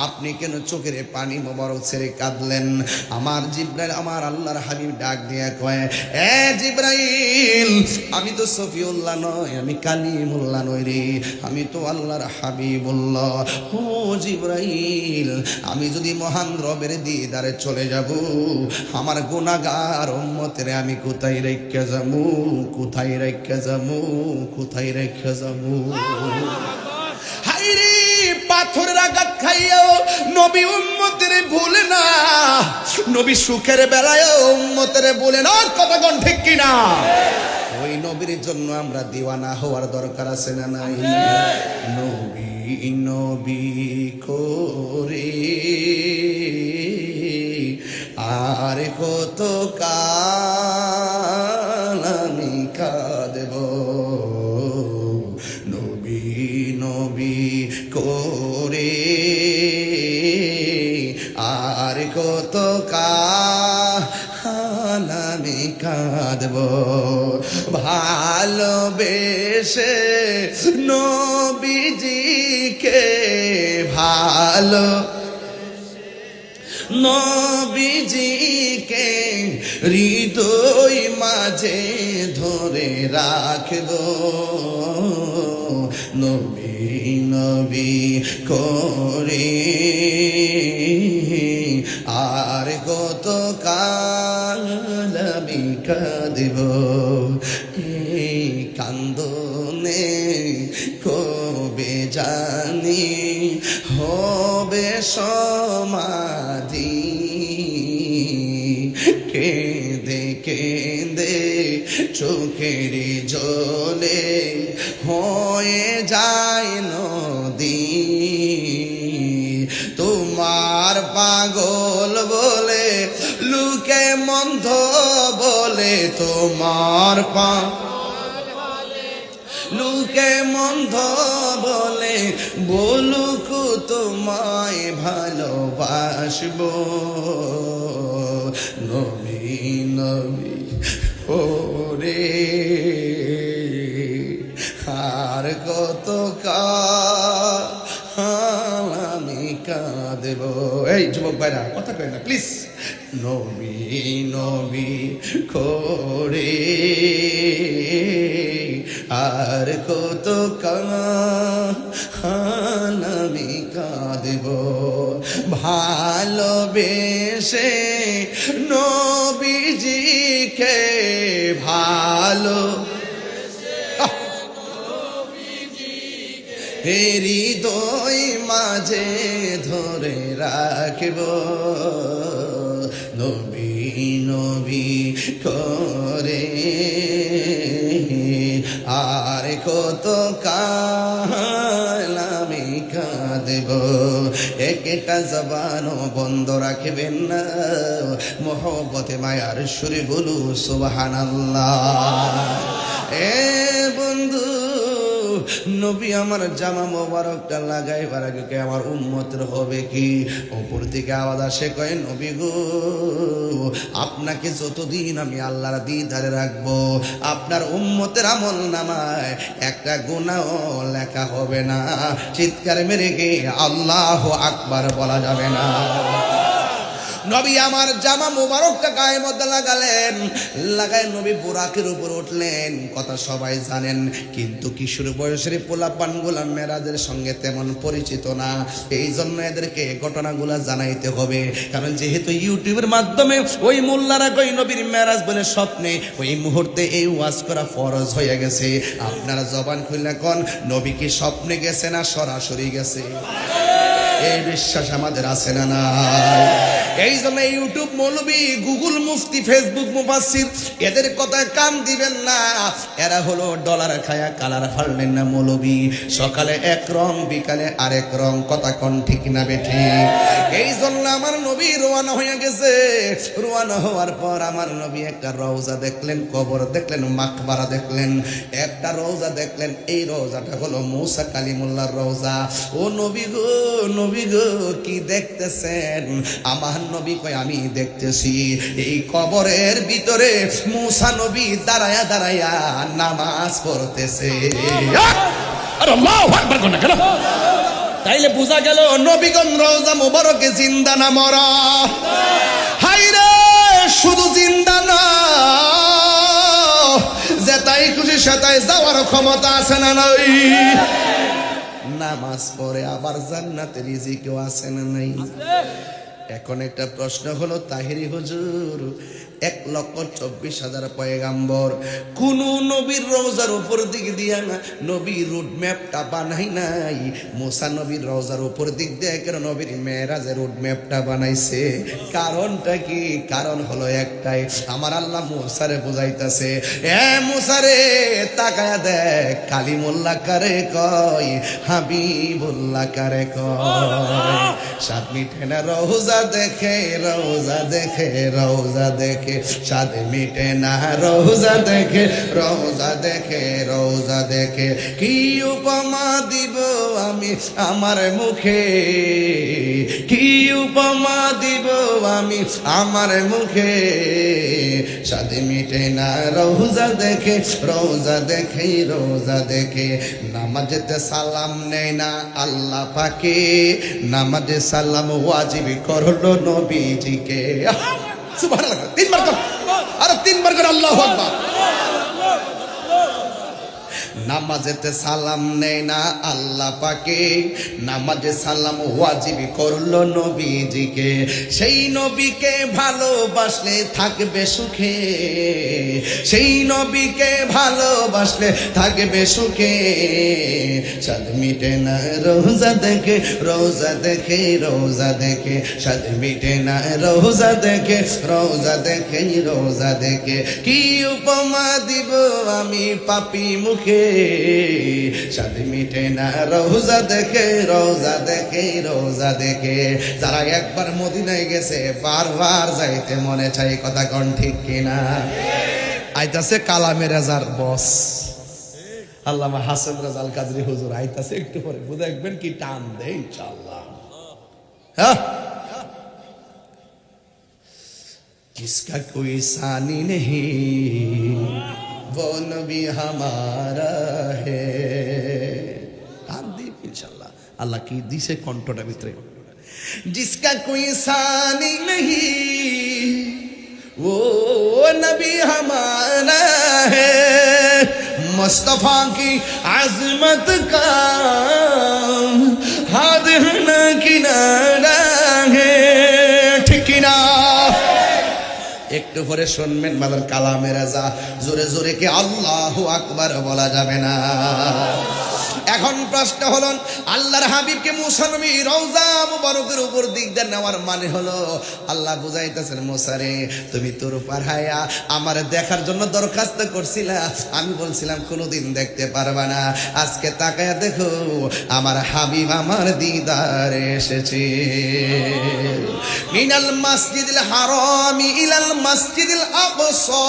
আপনি কেন চোখের পানি মোবারক ছেড়ে কাঁদলেন? আমার জিবরাইল, আমার আল্লাহর হাবিব ডাক দিয়া কয়, এ জিবরাইল, আমি তো সফিউল্লাহ নয়, আমি কালিমুল্লাহ নই রে, আমি তো আল্লাহর হাবিবুল্লাহ। ও জিবরাইল, আমি যদি মহান রবের দিদারে চলে যাব, আমার গুনাহগার উম্মতের আমি কোথায় রেখে যাবো, কোথায় রেখে যাবো, কোথায় রেখে যাবো? হাইরে পাথরের আঘাত খাইয়াও নবী উম্মতের ভুলে না, নবী সুখের বেলায় উম্মতের ভুলে না। কথা কোন ঠিক কিনা? ওই নবীর জন্য আমরা দিওয়ানা হওয়ার দরকার আছে না নাই? নবী নবী করে আর কত কাল আমি কাঁদব ভালোবেসে নবীজিকে ভালো নবীজিকে হৃদয় মাঝে ধরে রাখব নবী নবী করে আর কত কাল আমি কাঁদব এই কান্দনে কবে জানি হবে সমাধি কেঁদে কেঁদে চোখের জলে হয়ে যায় নদী তোমার পাগল বলে লুকে মন্দ বলে তোমার লুকে মন্দ বলে বলুক তোমায় ভালোবাসবো নবী নবী ওরে আর কত কাল আমি কাঁদব এই যুবক ভাইরা কথা কয় না প্লিজ নবী নবী করে আর কত কাল আমি কাঁদব ভালোবেসে নবীজিকে ভালো হৃদয় মাঝে ধরে রাখব নবী নবী করে আর কত কাল আমি কাঁদব একটা জবানও বন্ধ রাখবেন না মোহব্বতে মায়ার সুরে বলু সুবহানাল্লাহ এ বন্ধু নবী আমার জামা মোবারকটা লাগাইবার আগে আমার উম্মতের হবে কি উপর থেকে আওয়াজ আসে কয় নবী গো আপনাকে যতদিন আমি আল্লাহর দিদারে রাখবো আপনার উম্মতের আমল নামায় একটা গুনাহ লেখা হবে না চিৎকার মেরে গিয়ে আল্লাহু আকবার বলা যাবে না নবী আমার জামা মুবারকটা গায়ের মধ্যে লাগালেন লাগায় নবী বুরাকের উপর উঠলেন কথা সবাই জানেন কিন্তু কিশোর বয়সের পোলাপানগুলা মেরাজের সঙ্গে তেমন পরিচিত না এই জন্য এদেরকে ঘটনাগুলা জানাইতে হবে কারণ যেহেতু ইউটিউবের মাধ্যমে ওই মোল্লারা কই নবীর মেরাজ বলে স্বপ্নে ওই মুহূর্তে এই ওয়াজ করা ফরজ হয়ে গেছে আপনারা জবান খুলে কোন নবী কি স্বপ্নে গেছে না সরাসরি গেছে এই বিশ্বাস আমাদের আছে না নাই এই জন্য ইউটিউব মৌলবী গুগল মুফতি ফেসবুক মুফাসসির এদের কথায় কান দিবেন না এরা হলো ডলার খায়া কালার ফাললেন না মৌলবী সকালে এক রং বিকালে আরেক রং কথা কোন ঠিক না বেঠি এই জন্য আমার নবী রওনা হয়ে গেছে রওনা হওয়ার পর আমার নবী একটা রওজা দেখলেন কবর দেখলেন মাকবারা দেখলেন একটা রওজা দেখলেন এই রওজাটা হলো মুসা কালিমুল্লাহর রওজা ও নবী গো নবী গো কি দেখতেছেন আমার নবী কয় আমি দেখতেছি এই কবরের ভিতরে মুসা নবী দাঁড়ায়া দাঁড়ায়া নামাজ পড়তেছে আরে আল্লাহু আকবার কোন কেন তাইলে বোঝা গেল নবীগণ রওজা মুবারকে জিন্দা না মরা হায়রে শুধু জিন্দা না যেটাই খুশি সেটাই যাওয়ার ক্ষমতা আছে না নাই নামাজ পড়ে আবার জান্নাতে রিজিকও আছে না নাই এখন একটা প্রশ্ন হলো তাহিরি হুজুর 1,24,000 পয়গাম্বর কোন নবীর রওজার উপর দিক দিয়া না নবীর রুট ম্যাপটা বানাই নাই মুসা নবীর রওজার উপর দিক দিয়ে কেন নবীর মেরাজের রুট ম্যাপটা বানাইছে কারণটা কি কারণ হলো একটাই আমার আল্লাহ মুসারে বুঝাইতেছে এ মুসারে তাকায়া দেখ কালিমুল্লাহ কারে কয় হাবিবুল্লাহ কারে কয় সাত মিঠে না রওজা দেখে রওজা দেখে রওজা দেখে দেখে স্বাদ মিটে না, রোজা দেখে, রোজা দেখে, রোজা দেখে। কি উপমা দিব আমি আমার মুখে, কি উপমা দিব আমি আমার মুখে, স্বাদ মিটে না রোজা দেখে, রোজা দেখে, রোজা দেখে। নামাজেতে সালাম নেয় না আল্লাহ পাকে, নামাজে সালাম ওয়াজিব করলো নবীজিকে। সুবহানাল্লাহ, তিনবার কর, আরে তিনবার কর, আল্লাহু আকবার। নামাজেতে সালাম নেয় না আল্লাহ পাকে, নামাজে সালাম ওয়াজিব করলো নবীজিকে। সেই নবীকে ভালোবাসলে থাকবে সুখে, সেই নবীকে ভালোবাসলে থাকবে সুখে। স্বাদ মিটে না রোজা দেখে, রোজা দেখে, রোজা দেখে, স্বাদ মিটে না রোজা দেখে, রোজা দেখে, রোজা দেখে। কি উপমা দিব আমি পাপী মুখে, স্বাদ মিটে না রোজা দেখে, রোজা দেখে, রোজা দেখে। যারা একবার মদিনায় গেছে বারবার যাইতে মনে চাই, কথা কোন ঠিক কিনা? আইতাছে কালামে রেজার বস আল্লামা হাসান রাজাল কাদরি হুজুর আইতাছে একটু পরে, দেখবেন কি টান দেয় ইনশাআল্লাহ। হ্যাঁ, जिसका कोई सानी नहीं वो नबी हमारा है। টান দিন ইনশাআল্লাহ। আল্লাহ কি দিছে কণ্ঠটা ভিতরে। जिसका कोई सानी नहीं वो नबी हमारा है, मुस्तफा की अजमत का हाथ न किनारा है, ठीक ना? একটু পরে শুনবেন মাদার কালামে রাজা, জোরে জোরে কি আল্লাহু আকবার বলা যাবে না? এখন প্রশ্ন হলো, আল্লাহর হাবিবকে মুসা নবী রওজা মুবারকের উপর দিক দিয়ে নেওয়ার মানে হলো আল্লাহ বুঝাইতেছেন, মুসা রে তুমি তোর পাড়ায়া আমার দেখার জন্য দরখাস্ত করছিলা, আমি বলছিলাম কোনোদিন দেখতে পারবা না, আজকে তাকায়া দেখো আমার হাবিব আমার দিদারে এসেছে। মিনাল মসজিদিল হারামি ইলাল মসজিদিল আকসা,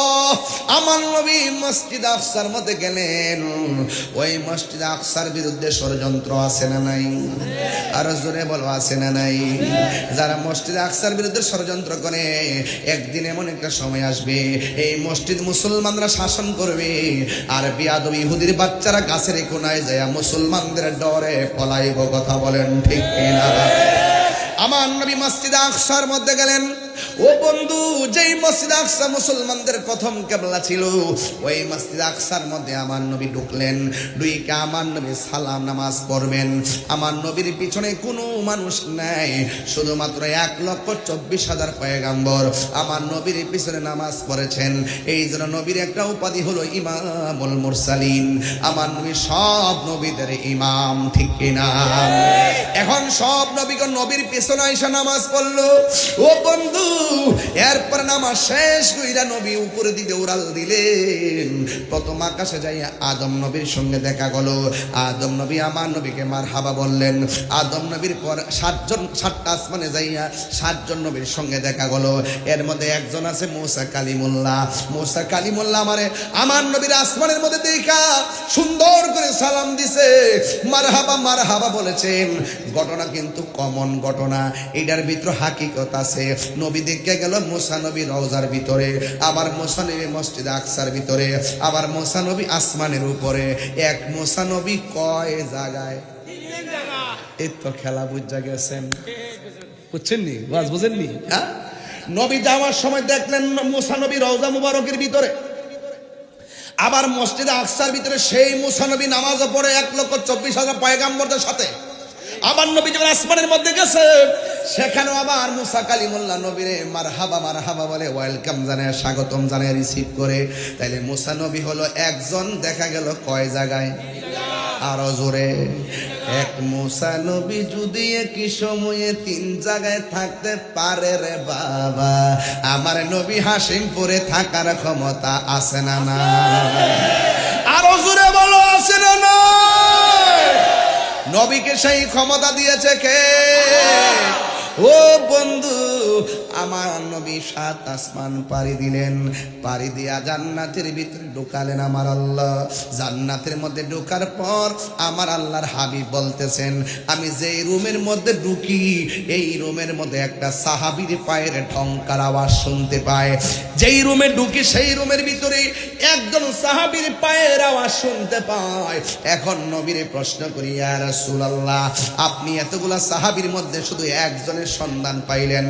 আমার নবী মসজিদ আকসার মধ্যে গেলেন। ওই মসজিদ আকসার বিরুদ্ধে ষড়যন্ত্র আছে না নাই? আর জোরে বলো, আছে না নাই? যারা মসজিদ আকসার বিরুদ্ধে ষড়যন্ত্র করে, একদিন এমন একটা সময় আসবে এই মসজিদ মুসলমানরা শাসন করবে, আর বিয়াদব ইহুদির বাচ্চারা গাছের কোনায় যায় মুসলমানদের ডরে পলাইব, কথা বলেন ঠিক কিনা? আমার নবী মসজিদ আকসার মধ্যে গেলেন। ও বন্ধু, যেই মসজিদ আকসা মুসলমানদের প্রথম কিবলা ছিল, ওই মসজিদ আকসার মধ্যে আমার নবী ঢুকলেন। ঢুকে আমার নবী সালাম নামাজ পড়বেন। আমার নবীর পিছনে কোনো মানুষ নাই, শুধুমাত্র 1,24,000 পয়গাম্বর আমার নবীর পিছনে নামাজ পড়েছেন। এই জন্য নবীর একটা উপাধি হলো ইমামুল মুরসালিন, আমার নবী সব নবীদের ইমাম, ঠিক কিনা? এখন সব নবীগণ নবীর পিছনে এসে নামাজ পড়লো। ও বন্ধু, এরপর নামাজ শেষ কইরা নবী উপরে দিকে উড়াল দিলেন। প্রথম আকাশে যাই আদম নবীর সঙ্গে দেখা গেল। আদম নবী আমার নবীকে মারহাবা বললেন। আদম নবীর পর 7টা আসমানে যাইয়া 7 জন নবীর সঙ্গে দেখা গেল। এর মধ্যে একজন আছে মুসা কালিমুল্লাহ। মুসা কালিমুল্লাহ আমার নবীর আসমানের মধ্যে দেখা সুন্দর করে সালাম দিছে, মারহাবা মারহাবা বলেছেন। ঘটনা কিন্তু কমন ঘটনা, এটার ভিতর হাকিকত আছে। নবী দেখে গেল মুসা নবী রওজার ভিতরে, আবার মুসা নবী মসজিদ আকসার ভিতরে, আবার মুসা নবী আসমানের উপরে। এক মুসা নবী কয় জায়গায়? এই তো খেলা বুঝা গেছেন, বুঝছেন নি? বাস বুঝেননি? হ্যাঁ, নবী যাওয়ার সময় দেখলেন মুসা নবী রওজা মুবারকের ভিতরে, আবার মসজিদ আকসার ভিতরে সেই মুসা নবী নামাজও পড়ে 1,24,000 পয়গাম্বরদের সাথে। আবার নবী যখন আসমানের মধ্যে গেছে, সেখানেও আবার মুসা কালিমুল্লাহ নবীরে মারহাবা মারহাবা বলে ওয়েলকাম জানায়, স্বাগতম জানায়, রিসিভ করে। তাইলে মুসা নবী হলো একজন, দেখা গেল কয় জায়গায়? আরো জোরে। এক মুসা নবী যদি একই সময়ে 3 জায়গায় থাকতে পারে রে বাবা, আমার নবী হাসিমপুরে থাকার ক্ষমতা আছে না না? আরো জোরে বলো, আছে না না? নবীকে সেই ক্ষমতা দিয়েছে কে? ও বন্ধু, আমার নবী 7 আসমান পাড়ি দিলেন, পাড়ি দিয়া জান্নাতের ভিতরে ঢুকালেন আমার আল্লাহ। জান্নাতের মধ্যে ঢোকার পর আমার আল্লাহর হাবিব বলতেছেন, আমি যেই রুমের মধ্যে ঢুকি এই রুমের মধ্যে একটা সাহাবীর পায়ের ঢংকার আওয়াজ শুনতে পায়। যেই রুমে ঢুকি সেই রুমের ভিতরে একজন সাহাবীর পায়ের আওয়াজ শুনতে পায়। এখন নবীরে প্রশ্ন করি, ইয়া রাসূলুল্লাহ, আপনি এতগুলা সাহাবীর মধ্যে শুধু একজনের সন্ধান পাইলেন,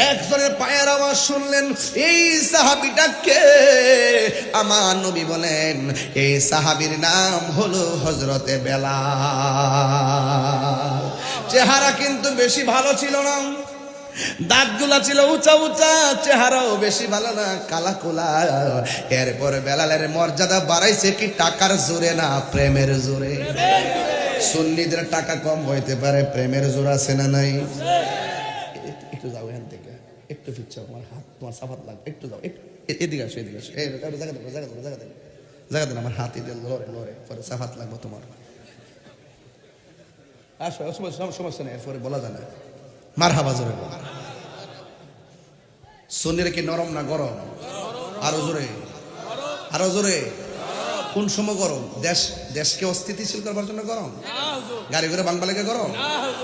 একজনের পায়ের আওয়াজ শুনলেন, এই সাহাবীটা কে? আমার নবী বলেন, এই সাহাবীর নাম হলো হযরতে বেলাল। চেহারা কিন্তু বেশি ভালো ছিল না, দাঁতগুলা ছিল উঁচা উঁচা, চেহারাও বেশি ভালো না, কালা কোলা। এরপর বেলালের মর্যাদা বাড়াইছে কি টাকার জোরে না, প্রেমের জোরে। সুন্নিদের টাকা কম হইতে পারে, প্রেমের জোর আছে না নাই? একটু যাও এখান থেকে, একটু ফিরছাও, তোমার হাত, তোমার সাফাত লাগবে, একটু যাও, এদিকে আসো, এদিকে আসো, জায়গা দেবো, জায়গা দেবো, জায়গা দেবো, জায়গা দেন, আমার হাত এদিকে লড়ে লড়ে, পরে সাফাত লাগবে তোমার। আসো, সমস্যা নেই, এরপরে বলা যায় না। মারহাবা জোরে বল। সুন্নিরা কি নরম না গরম? আরো জোরে, আরো জোরে। কোন সময় গরম? দেশকে অস্থিতিশীল করবার জন্য গরম? গাড়ি ঘোড়া ভাঙবা লেগে গরম?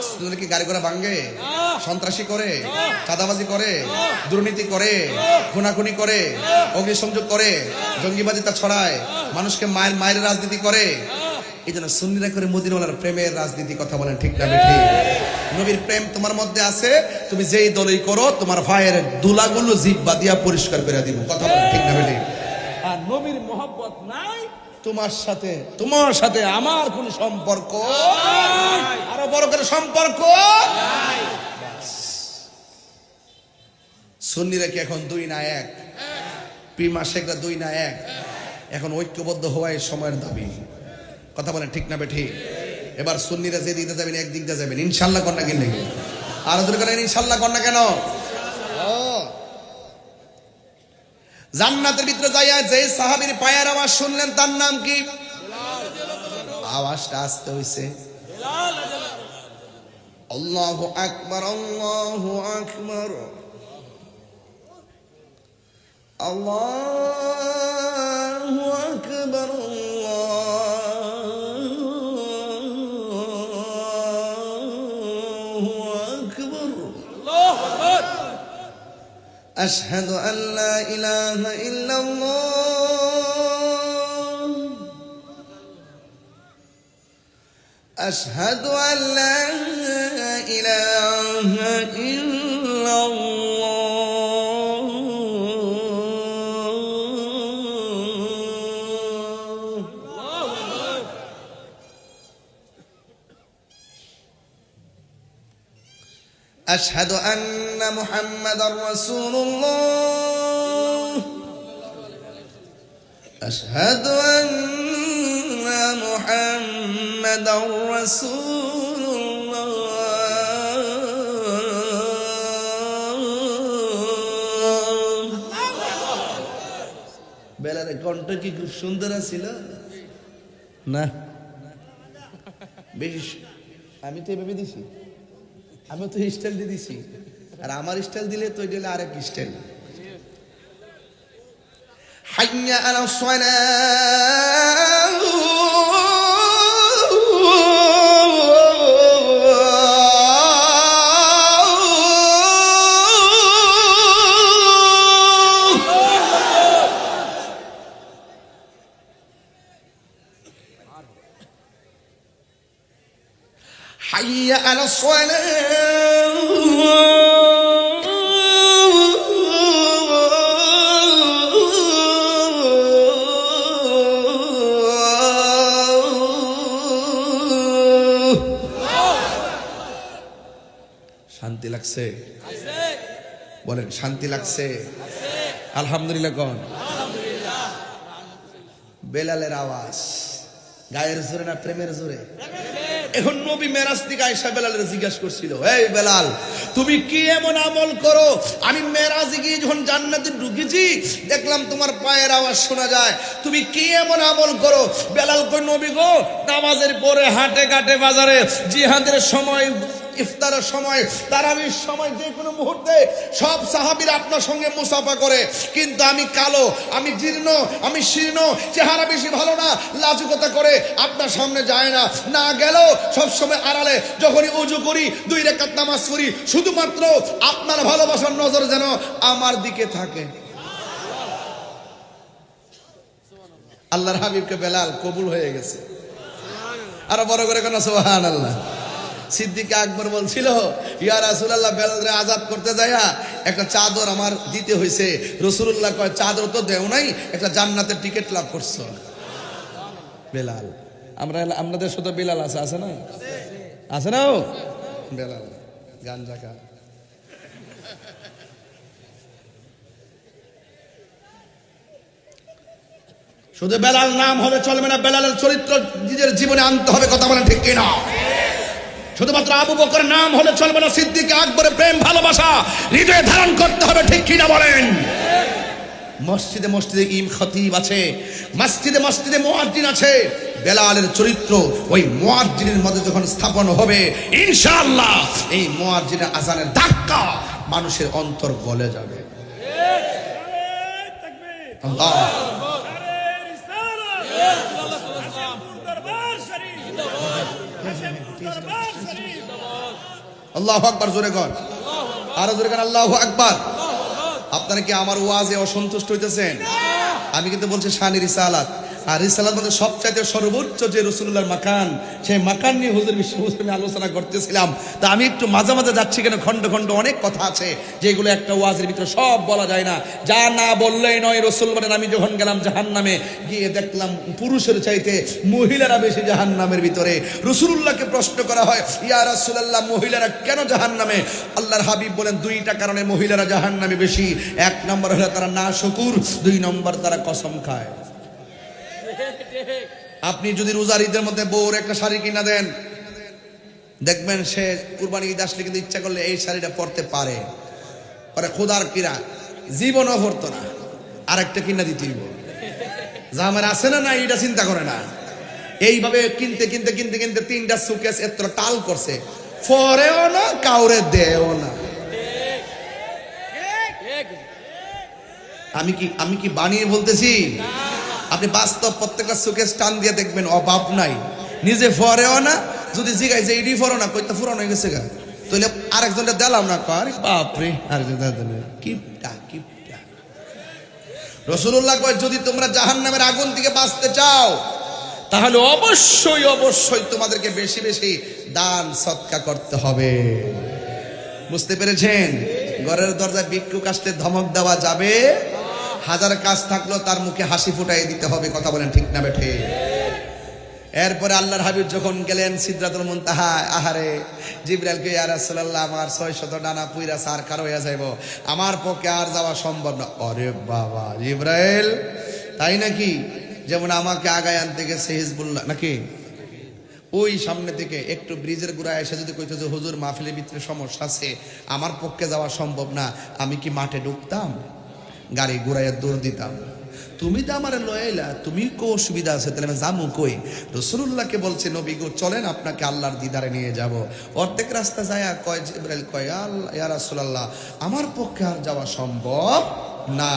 সুন্নিরা কি গাড়ি ঘোড়া ভাঙে? সন্ত্রাসী করে, চাঁদাবাজি করে, দুর্নীতি করে, খুনাখুনি করে, অগ্নিসংযোগ করে, জঙ্গিবাদিতা ছড়ায়, মানুষকে মায়ের রাজনীতি করে। এই জন্য সুন্নিরা করে মদিনাওয়ালার প্রেমের রাজনীতি। কথা বলেন ঠিক না বেঠিক? নবীর প্রেম তোমার মধ্যে আছে, তুমি যেই দলই করো তোমার ভাইয়ের দুলাগুলো জিহ্বা দিয়া পরিষ্কার করে দিব। কথা বলেন ঠিক না বেঠিক? আর নবীর মহব্বত নাই, তোমার সাথে আমার কোন সম্পর্ক, আরো বড় করে সম্পর্ক। সুন্নিরা কি এখন 2 না 1? পীর মাশায়েখরা 2 না 1? এখন ঐক্যবদ্ধ হওয়াই সময়ের দাবি। কথা বলেন ঠিক না বেঠিক? এবার সুন্নিরা যে দিকে যাবেন একদিক দিয়ে যাবেন, ইনশাল্লাহ কন্যা কেন? আরো জোরে করেন ইনশাল্লাহ কন্যা কেন? জান্নাতের ভিতরে যাইয়া যে সাহাবীর পায়ের আওয়াজ শুনলেন তার নাম কি? আওয়াজটা আসতে হইছে আল্লাহু আকবার, আল্লাহু আকবার, আল্লাহু আকবার, أشهد أن لا إله إلا الله، أشهد أن لا إله إلا الله، أشهد أن محمدا رسول الله، أشهد أن محمدا رسول الله। বেলার কণ্ঠ কি খুব সুন্দর ছিল না? বেশ, আমি তো এভাবে দিছি, আমি তো স্টাইল দিয়ে দিছি, আর আমার স্টাইল দিলে তো এটা আরেক স্টাইল। হাইয়া আলা সালাহ, হাইয়া আলা সালাহ, শান্তি লাগছে? বলেন শান্তি লাগছে? আলহামদুলিল্লাহ কোন? বেলালের আওয়াজ গায়ের জোরে না প্রেমের জোরে? এখন নবী মেরাজ থেকে আয়েশা বেলালের জিজ্ঞাসা করছিল, এই বেলাল তুমি কি এমন আমল করো? আমি মেরাজে গিয়ে যখন জান্নাতে ঢুকেছি দেখলাম তোমার পায়ের আওয়াজ শোনা যায়, তুমি কি এমন আমল করো? বেলাল কই, নবী গো, নামাজের পরে হাটে ঘাটে বাজারে জিহাদের সময় ইফতারের সময়, তারাবির সময়, যে কোনো মুহূর্তে সব সাহাবীরা আপনার সঙ্গে মুসাফা করে, কিন্তু আমি কালো, আমি জীর্ণ, আমি শীর্ণ, চেহারা বেশি ভালো না, লাজুকতা করে আপনার সামনে যায় না, না গেলেও সবসময় আড়ালে যখনই উজু করি, 2 রাকাত নামাজ পড়ি, শুধুমাত্র আপনার ভালোবাসার নজর যেন আমার দিকে থাকে। আল্লাহর হাবিবকে বেলাল কবুল হয়ে গেছে। আরো বড় করে কেন সুবহানাল্লাহ। সিদ্দিক আকবর বলছিল, ইয়া রাসূলুল্লাহ, বেলালরে আজাদ করতে যায়া একটা চাদর আমার দিতে হয়েছে। রাসূলুল্লাহ কয়, চাদর তো দেও নাই, একটা জান্নাতের টিকিট লাভ করছো। বেলাল, আমাদের সাথে বেলাল আছে না? আছে না? বেলাল গাঞ্জা খা। শুধু বেলাল নাম হলে চলবে না, বেলালের চরিত্র নিজের জীবনে আনতে হবে। কথা বলেন ঠিক কিনা? শুধুমাত্র আবু বকর নাম হলে চলবে না, সিদ্দিক আকবরের প্রেম ভালোবাসা হৃদয়ে ধারণ করতে হবে। ঠিক কিনা বলেন? মসজিদে মসজিদে খতিব আছে, মসজিদে মসজিদে মুয়াজ্জিন আছে। বেলালের চরিত্র ওই মুয়াজ্জিনের মধ্যে যখন স্থাপন হবে, ইনশাআল্লাহ এই মুয়াজ্জিনের আজানের ধাক্কা মানুষের অন্তর গলে যাবে। আল্লাহ আল্লাহু আকবার, জোরে কর, আরো জোরে কর, আল্লাহু আকবার। আপনারা কি আমার ওয়াজে অসন্তুষ্ট হইতেছেন? আমি কিন্তু বলছি শানি রিসালাত, আর রিসালাত মধ্যে সবচাইতে সর্বোচ্চ যে রাসূলুল্লাহর মাকান, সেই মাকান নিয়ে হুজুর আমি আলোচনা করতেছিলাম। তা আমি একটু মাঝে মাঝে যাচ্ছি, কেন খন্ড খন্ড অনেক কথা আছে যেগুলো একটা ওয়াজের ভিতরে সব বলা যায় না। যা না বললেই নয়। রাসূল বলেন, আমি যখন গেলাম জাহান্নামে, গিয়ে দেখলাম পুরুষের চাইতে মহিলারা বেশি জাহান্নামের ভিতরে। রাসূলুল্লাহকে প্রশ্ন করা হয়, ইয়া রাসূলুল্লাহ, মহিলারা কেন জাহান্নামে? আল্লাহর হাবিব বলেন, 2টা কারণে মহিলারা জাহান্নামে বেশি। 1 নম্বর হলো তারা নাশুকুর, 2 নম্বর তারা কসম খায়। আপনি যদি রোজার ঈদের মধ্যে বউর একটা শাড়ি কিনা দেন, দেখবেন সে কুরবানি ঈদ আসলে কিন্তু ইচ্ছা করলে এই শাড়িটা পরতে পারে, পরে খোদার কিরা জীবনও পরতো না, আরেকটা কিনা দিতেই যা আমার আছে না, এটা চিন্তা করে না। এইভাবে কিনতে কিনতে কিনতে কিনতে 3টা সুকেস এত টাল করছে, পরেও না, কাউরে দেও না। আমি কি বানিয়ে বলতেছি? আপনি বাস্তব প্রত্যেকটা সুকেস টান দিয়ে দেখবেন অভাব নাই, নিজে ফরেও না। যদি জিগাই যে এডি ফরো না, কইতে ফুরানো হয়ে গেছে গা, তাহলে আরেকজনটা দিলাম না, কয় বাপরে আরেকজন কিপটা কিপটা। রাসূলুল্লাহ কয়, যদি তোমরা জাহান্নামের আগুন থেকে বাঁচতে চাও, তাহলে অবশ্যই অবশ্যই তোমাদেরকে বেশি বেশি দান সদকা করতে হবে। বুঝতে পেরেছেন? ঘরের দরজায় ভিক্ষুক আসলে ধমক দেওয়া যাবে? হাজার কাজ থাকলেও তার মুখে হাসি ফুটাই দিতে হবে। কথা বলেন ঠিক না বেঠে? এরপরে আল্লাহর হাবিব যখন গেলেন সিদরাতুল মুনতাহা, আহারে জিবরাইলকে, ইয়া রাসূলুল্লাহ, আমার 600 ডানা পুইরা সার কার হইয়া যাইব, আমার পক্ষে আর যাওয়া সম্ভব না। আরে বাবা জিবরাইল, তাই নাকি? যেমন আমাকে আগায় আনতে গেছে হিজবুল্লাহ নাকি, ওই সামনে থেকে একটু ব্রিজের গোড়ায় এসে যদি কইতো যে হুজুর মাহফিলের ভিতরে সমস্যা আছে, আমার পক্ষে যাওয়া সম্ভব না, আমি কি মাঠে ঢুকতাম? গাড়ি ঘুরাইয়া দৌড় দিতাম? তুমি তো আমার লয়াইলা, তুমি কো অসুবিধা আছে, তাহলে আমি যাবো কই? রাসূলুল্লাহকে বলছে, নবী গো চলেন, আপনাকে আল্লাহর দিদারে নিয়ে যাব। অর্ধেক রাস্তা যায় কয় জিবরাইল কয়, আল্লাহ ইয়া রাসূলুল্লাহ, আমার পক্ষে আর যাওয়া সম্ভব না,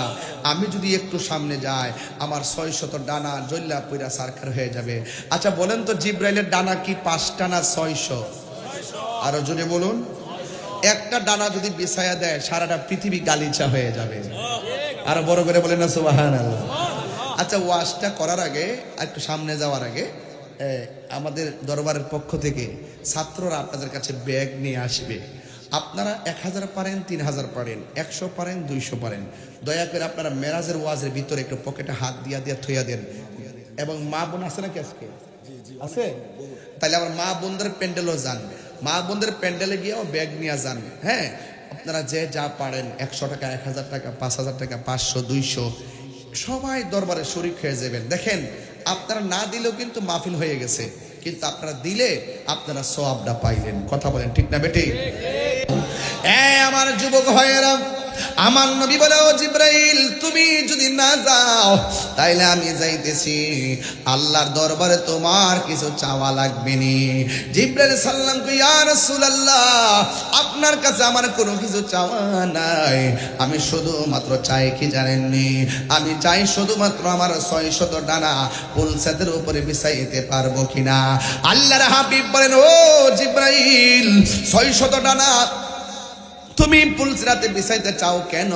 আমি যদি একটু সামনে যাই আমার 600 ডানা জল্লা পুরা সারকার হয়ে যাবে। আচ্ছা বলেন তো, জিবরাইলের ডানা কি 5টা না 600? আরো জোরে বলুন। একটা ডানা যদি বিছায়া দেয়, সারাটা পৃথিবী গালিচা হয়ে যাবে। আরো বড় করে বলেন না সুবহানাল্লাহ। আচ্ছা, ওয়াজটা করার আগে, একটু সামনে যাওয়ার আগে, আমাদের দরবারের পক্ষ থেকে ছাত্ররা আপনাদের কাছে ব্যাগ নিয়ে আসবে। আপনারা 1000 পারেন, 3000 পারেন, 100 পারেন, 200 পারেন, দয়া করে আপনারা মেরাজের ওয়াজের ভিতরে একটু পকেটে হাত দিয়া থইয়া দেন। এবং মা বোন আছে নাকি আজকে? আছে? তাহলে আমার মা বোনদের প্যান্ডেলও যান, মা বোনদের প্যান্ডেলে গিয়েও ব্যাগ নিয়ে যান। হ্যাঁ, আপনারা যে যা পারেন, 100 টাকা, 1000 টাকা, 5000 টাকা, 500, 200, সবাই দরবারে শরীক হয়ে যাবেন। দেখেন, আপনারা না দিলেও কিন্তু মাহফিল হয়ে গেছে, কিন্তু আপনারা দিলে আপনারা সওয়াবটা পাইলেন। কথা বলেন ঠিক না বেটি? আমার যুবক ভাইয়েরা, আমার নবী বলে, ও জিব্রাইল তুমি যদি না যাও তাইলে আমি যাইতেছি, আল্লাহর দরবারে তোমার কিছু চাওয়া লাগবে নি। জিব্রাইল সাল্লাম কই, ইয়া রাসূলুল্লাহ আপনার কাছে আমার কোনো কিছু চাওয়া নাই, আমি শুধুমাত্র চাই কি জানেননি, আমি চাই শুধুমাত্র আমার 600 ডানা পুলসাতের উপরে বিছাইতে পারবো কিনা। আল্লাহর হাবিব বলেন, ও জিব্রাইল 600 ডানা তুমি পুলসিরাতে বিছাইতে চাও কেন?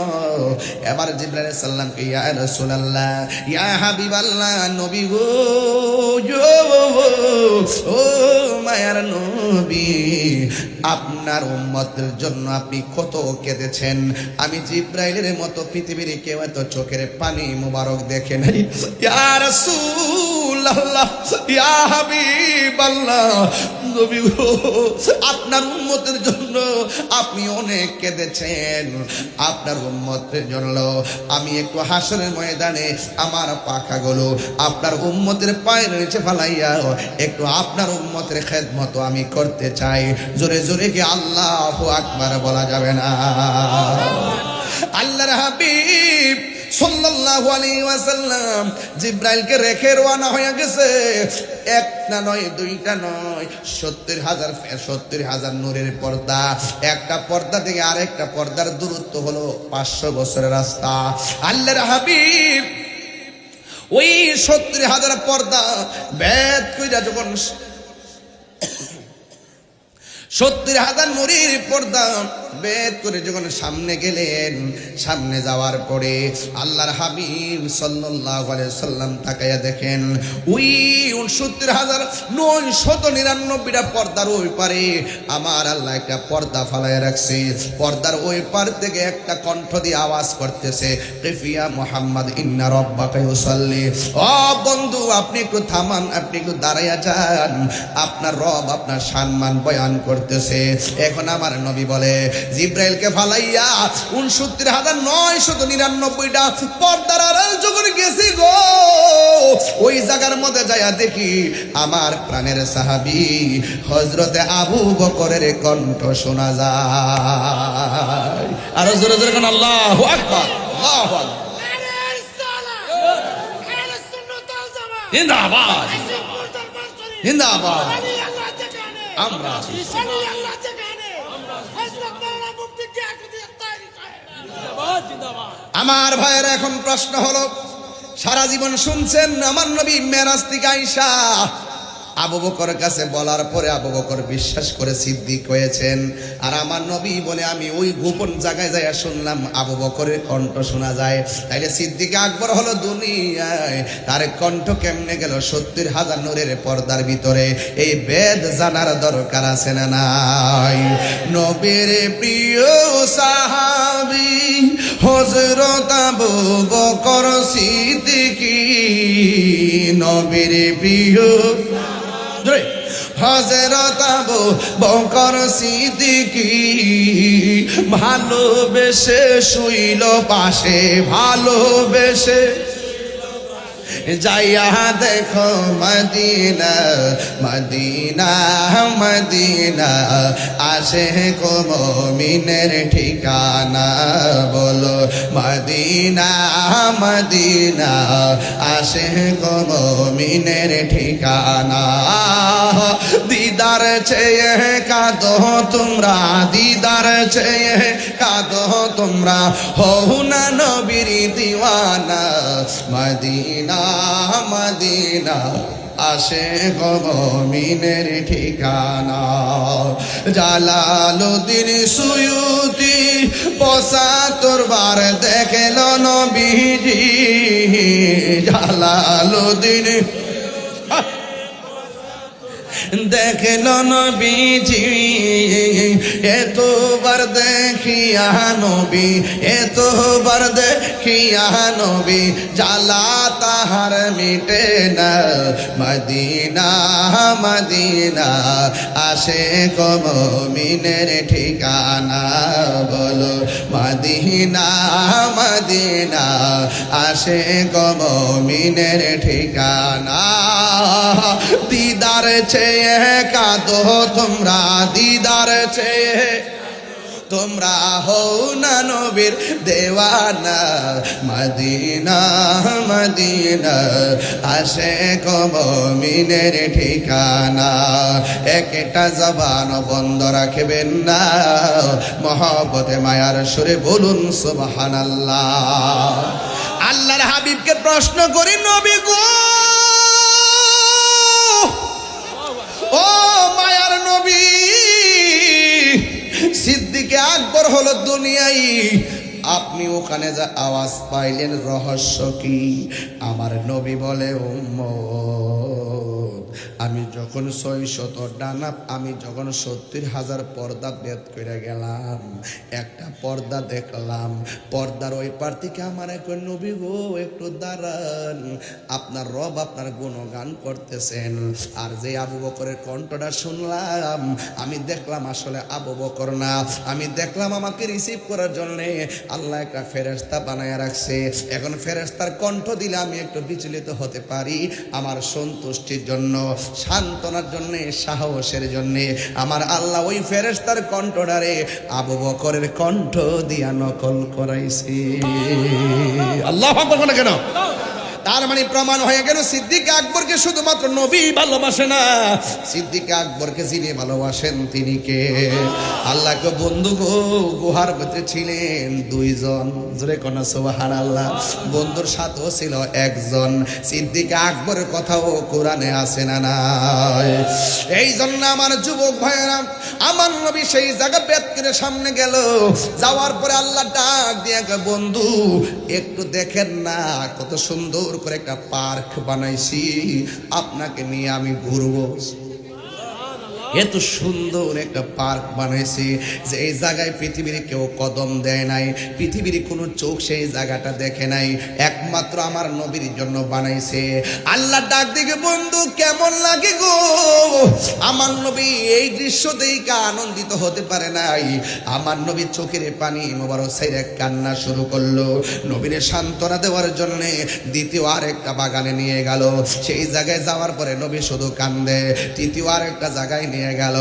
এবার জিবরাইল সাল্লাম কে, ইয়া রাসূলুল্লাহ ইয়া হাবিবাল্লাহ নবী গো, ও মায়ার নবী, আপনার উম্মতের জন্য আপনি কত কেঁদেছেন, আমি জিবরাইলের মতো পৃথিবীর কেউ এত চোখের পানি মুবারক দেখে নাই। ইয়া রাসূলুল্লাহ ইয়া হাবিবাল্লাহ নবী গো, আপনার উম্মতের জন্য আপনি অনেক কেঁদেছেন, আপনার উম্মতের জন্য আমি একটু হাসরের ময়দানে আমার পাখাগুলো আপনার উম্মতের পায়ের নিচে ফালাইয়া একটু আপনার উম্মতের খেদমত আমি করতে চাই। জোরে জোরে কি আল্লাহু আকবার বলা যাবে না? আল্লাহর হাবিব সাল্লাল্লাহু আলাইহি ওয়াসাল্লাম জিবরাইলকে রেখে রওনা হয়ে গেছে। একটা নয়, দুইটা নয়, 70,000 নূরের পর্দা। একটা পর্দা থেকে আরেকটা পর্দার দূরত্ব হলো 500 বছরের রাস্তা। আল্লাহর হাবিব ওই 70,000 পর্দা ভেদ কইরা যখন 70,000 নূরের পর্দা বেদ করে যখন সামনে গেলেন, সামনে যাওয়ার পরে আল্লাহর হাবিব সাল্লাল্লাহু আলাইহি সাল্লাম তাকায়া দেখেন ওই 69,999টা পর্দার ওই পারে আমার আল্লাহ একটা পর্দা ফালায় রাখছে। পর্দার ওই পার থেকে একটা কণ্ঠ দিয়ে আওয়াজ করতেছে, কিফিয়া মুহাম্মদ ইন্না রাব্বাকা ইউসাল্লি। ও বন্ধু আপনি একটু থামান, আপনি একটু দাঁড়ায়া যান, আপনার রব আপনার সম্মান বয়ান করতেছে। এখন আমার নবী বলে, জিব্রাইলকে ফালাইয়া 69,999টা পর্দার আড়াল যখন গেছি গো, ওই জায়গার মধ্যে যাইয়া দেখি আমার প্রাণের সাহাবী হযরতে আবু বকরের কণ্ঠ শোনা যায়। আর জোরে জোরে কোন আল্লাহু আকবার, আল্লাহু আকবার। জিন্দাবাদ জিন্দাবাদ। আমরা আমার ভাইয়ের এখন প্রশ্ন হলো, সারা জীবন শুনছেন আমার নবী মেরাজ থেকে আইসা আবু বকরের কাছে বলার পরে আবু বকর বিশ্বাস করে সিদ্দিক হয়েছেন। আর আমার নবী বলে আমি ওই গোপন জায়গায় যাইয়া শুনলাম আবু বকরের কণ্ঠ শোনা যায়, তাইলে সিদ্দিক আকবর হলো দুনিয়ায়, তার কণ্ঠ কেমনে গেল 70,000 নূরের পর্দার ভিতরে? এই বেদ জানার দরকার আছে না নাই? নবীর প্রিয় সাহাবী হযরত আবু বকর সিদ্দিক, নবীর প্রিয় হযরত আবু বকর সিদ্দিক, ভালোবেসে শুইল পাশে, ভালোবেসে যাইয়া দেখো মদিনা মদিনা মদিনা, আসে কো মুমিনের ঠিকানা, বলো মদিনা মদিনা, আসে কো মুমিনের ঠিকানা। দিদার চেয়ে কাঁদো তোমরা, দিদার চেয়ে কাঁদো তোমরা, হও না নবীর দিওয়ানা, মদিনা মদিনা, আসে গো মুমিনের ঠিকানা। জালালউদ্দিন সুয়ুতি ৭৫ বার দেখল নবীজি, জালালউদ্দিন দেখল নবীজি, এতবার দেখিয়া নবী, এতবার দেখিয়া নবী, জ্বালা তাহার মিটে না, মদিনা মদিনা, আসে গো মুমিনের ঠিকানা, বলো মদিনা মদিনা, আসে গো মুমিনের ঠিকানা। দিদার চেয়ে কাঁদো তোমরা, দিদার চেয়ে তোমরা হও না নবীর দেওয়ানা মদিনা মদিনা আশিক মুমিনের ঠিকানা একটা জবান বন্ধ রাখবেন না মহব্বতে মায়ার সুরে বলুন সুবহানাল্লাহ আল্লাহর হাবিবকে প্রশ্ন করি নবী গো ও মায়ার নবী সিদ্দিকে আকবর হলো দুনিয়ায় আপনি ওখানে যা আওয়াজ পাইলেন রহস্য কি আমার নবী বলে উম্মত আমি যখন 600 ডানা আমি যখন 70,000 পর্দা বেদ করে গেলাম একটা পর্দা দেখলাম পর্দার ওই পার থেকে আমার এক নবী গো একটু দাঁড়ান আপনার রব আপনার গুণগান করতেছেন আর যে আবু বকরের কণ্ঠটা শুনলাম আমি দেখলাম আসলে আবু বকর না আমি দেখলাম আমাকে রিসিভ করার জন্য আল্লাহ একটা ফেরেশতা বানায় রাখছে এখন ফেরেশতার কণ্ঠ দিলে আমি একটু বিচলিত হতে পারি আমার সন্তুষ্টির জন্য সান্ত্বনার জন্য সাহসের জন্য আমার আল্লাহ ওই ফেরেশতার কণ্ঠটারে আবু বকরের কণ্ঠ দিয়া নকল করাইছে আল্লাহু আকবার বলে কেন তার মানে প্রমাণ হয়ে গেল সিদ্দিক আকবরকে শুধুমাত্র নবী ভালোবাসে না সিদ্দিক আকবরকে যিনি ভালোবাসেন তিনি কে আল্লাহকে বন্ধু গো গুহার ভিতরে ছিলেন দুইজন জোরে কোন সুবহানাল্লাহ বন্ধুর সাথেও ছিল একজন সিদ্দিক আকবরের কথাও কোরআনে আছে না নাই এই জন্য আমার যুবক ভাইয়েরা আমার নবী সেই জায়গা বেদ করে সামনে গেল যাওয়ার পরে আল্লাহ ডাক দিয়ে বন্ধু একটু দেখেন না কত সুন্দর করে একটা পার্ক বানাইছি আপনাকে নিয়ে আমি ঘুরবো এত সুন্দর একটা পার্ক বানাইছি যে এই জায়গায় পৃথিবীর কেউ কদম দেয় নাই পৃথিবীর কোনো চোখ সেই জায়গাটা দেখে নাই একমাত্র আমার নবীর জন্য বানাইছে আল্লাহ ডাক দিকে বন্ধু কেমন লাগে গো আমার নবী এই দৃশ্য দেখে আনন্দিত হতে পারে নাই আমার নবীর চোখের পানি মোবারক ছেড়ে কান্না শুরু করলো নবীরে সান্ত্বনা দেওয়ার জন্য দ্বিতীয় আরেকটা বাগানে নিয়ে গেল সেই জায়গায় যাওয়ার পরে নবী শুধু কান্দে তৃতীয় আরেকটা জায়গায় নিয়ে গেল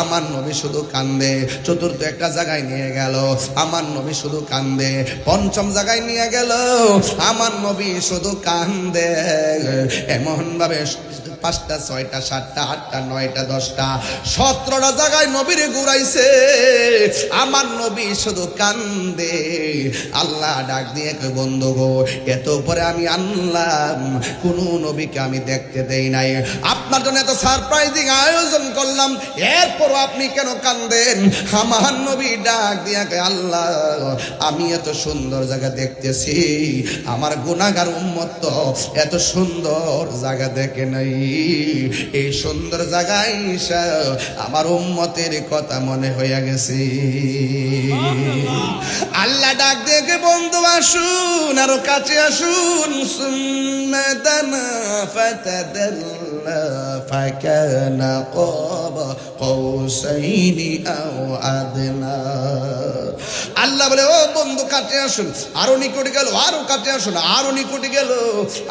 আমার নবী শুধু কান্দে চতুর্থ একটা জায়গায় নিয়ে গেল আমার নবী শুধু কান্দে পঞ্চম জায়গায় নিয়ে গেল আমার নবী শুধু কান্দে এমন ভাবে 5টা 6টা 7টা 8টা 9টা 10টা 17টা জায়গায় নবীরে ঘুরাইছে আমার নবী শুধু কান্দে আল্লাহ ডাক দিয়ে কই বন্ধু গো এত পরে আমি আনলাম কোন নবীকে আমি দেখতে দেই নাই আপনার জন্য এত সারপ্রাইজিং আয়োজন করলাম এরপর আপনি কেন কান্দেন আমার নবী ডাক দিয়ে কই আল্লাহ আমি এত সুন্দর জায়গা দেখতেছি আমার গুনাহগার উম্মত তো এত সুন্দর জায়গা দেখে নাই এই সুন্দর জায়গায় আমার উম্মতের কথা মনে হয়ে গেছে আল্লাহ ডাক দেখে বন্ধু আসুন আরো কাছে আসুন সুন্নাতানা ফাতাদাল্লা ফাকানা কাবা কৌসাইনি আও আদনা আল্লাহ বলে ও বন্ধু কাছে আসুন আরো নিকটে গেল আরো কাছে আসুন আরো নিকটে গেল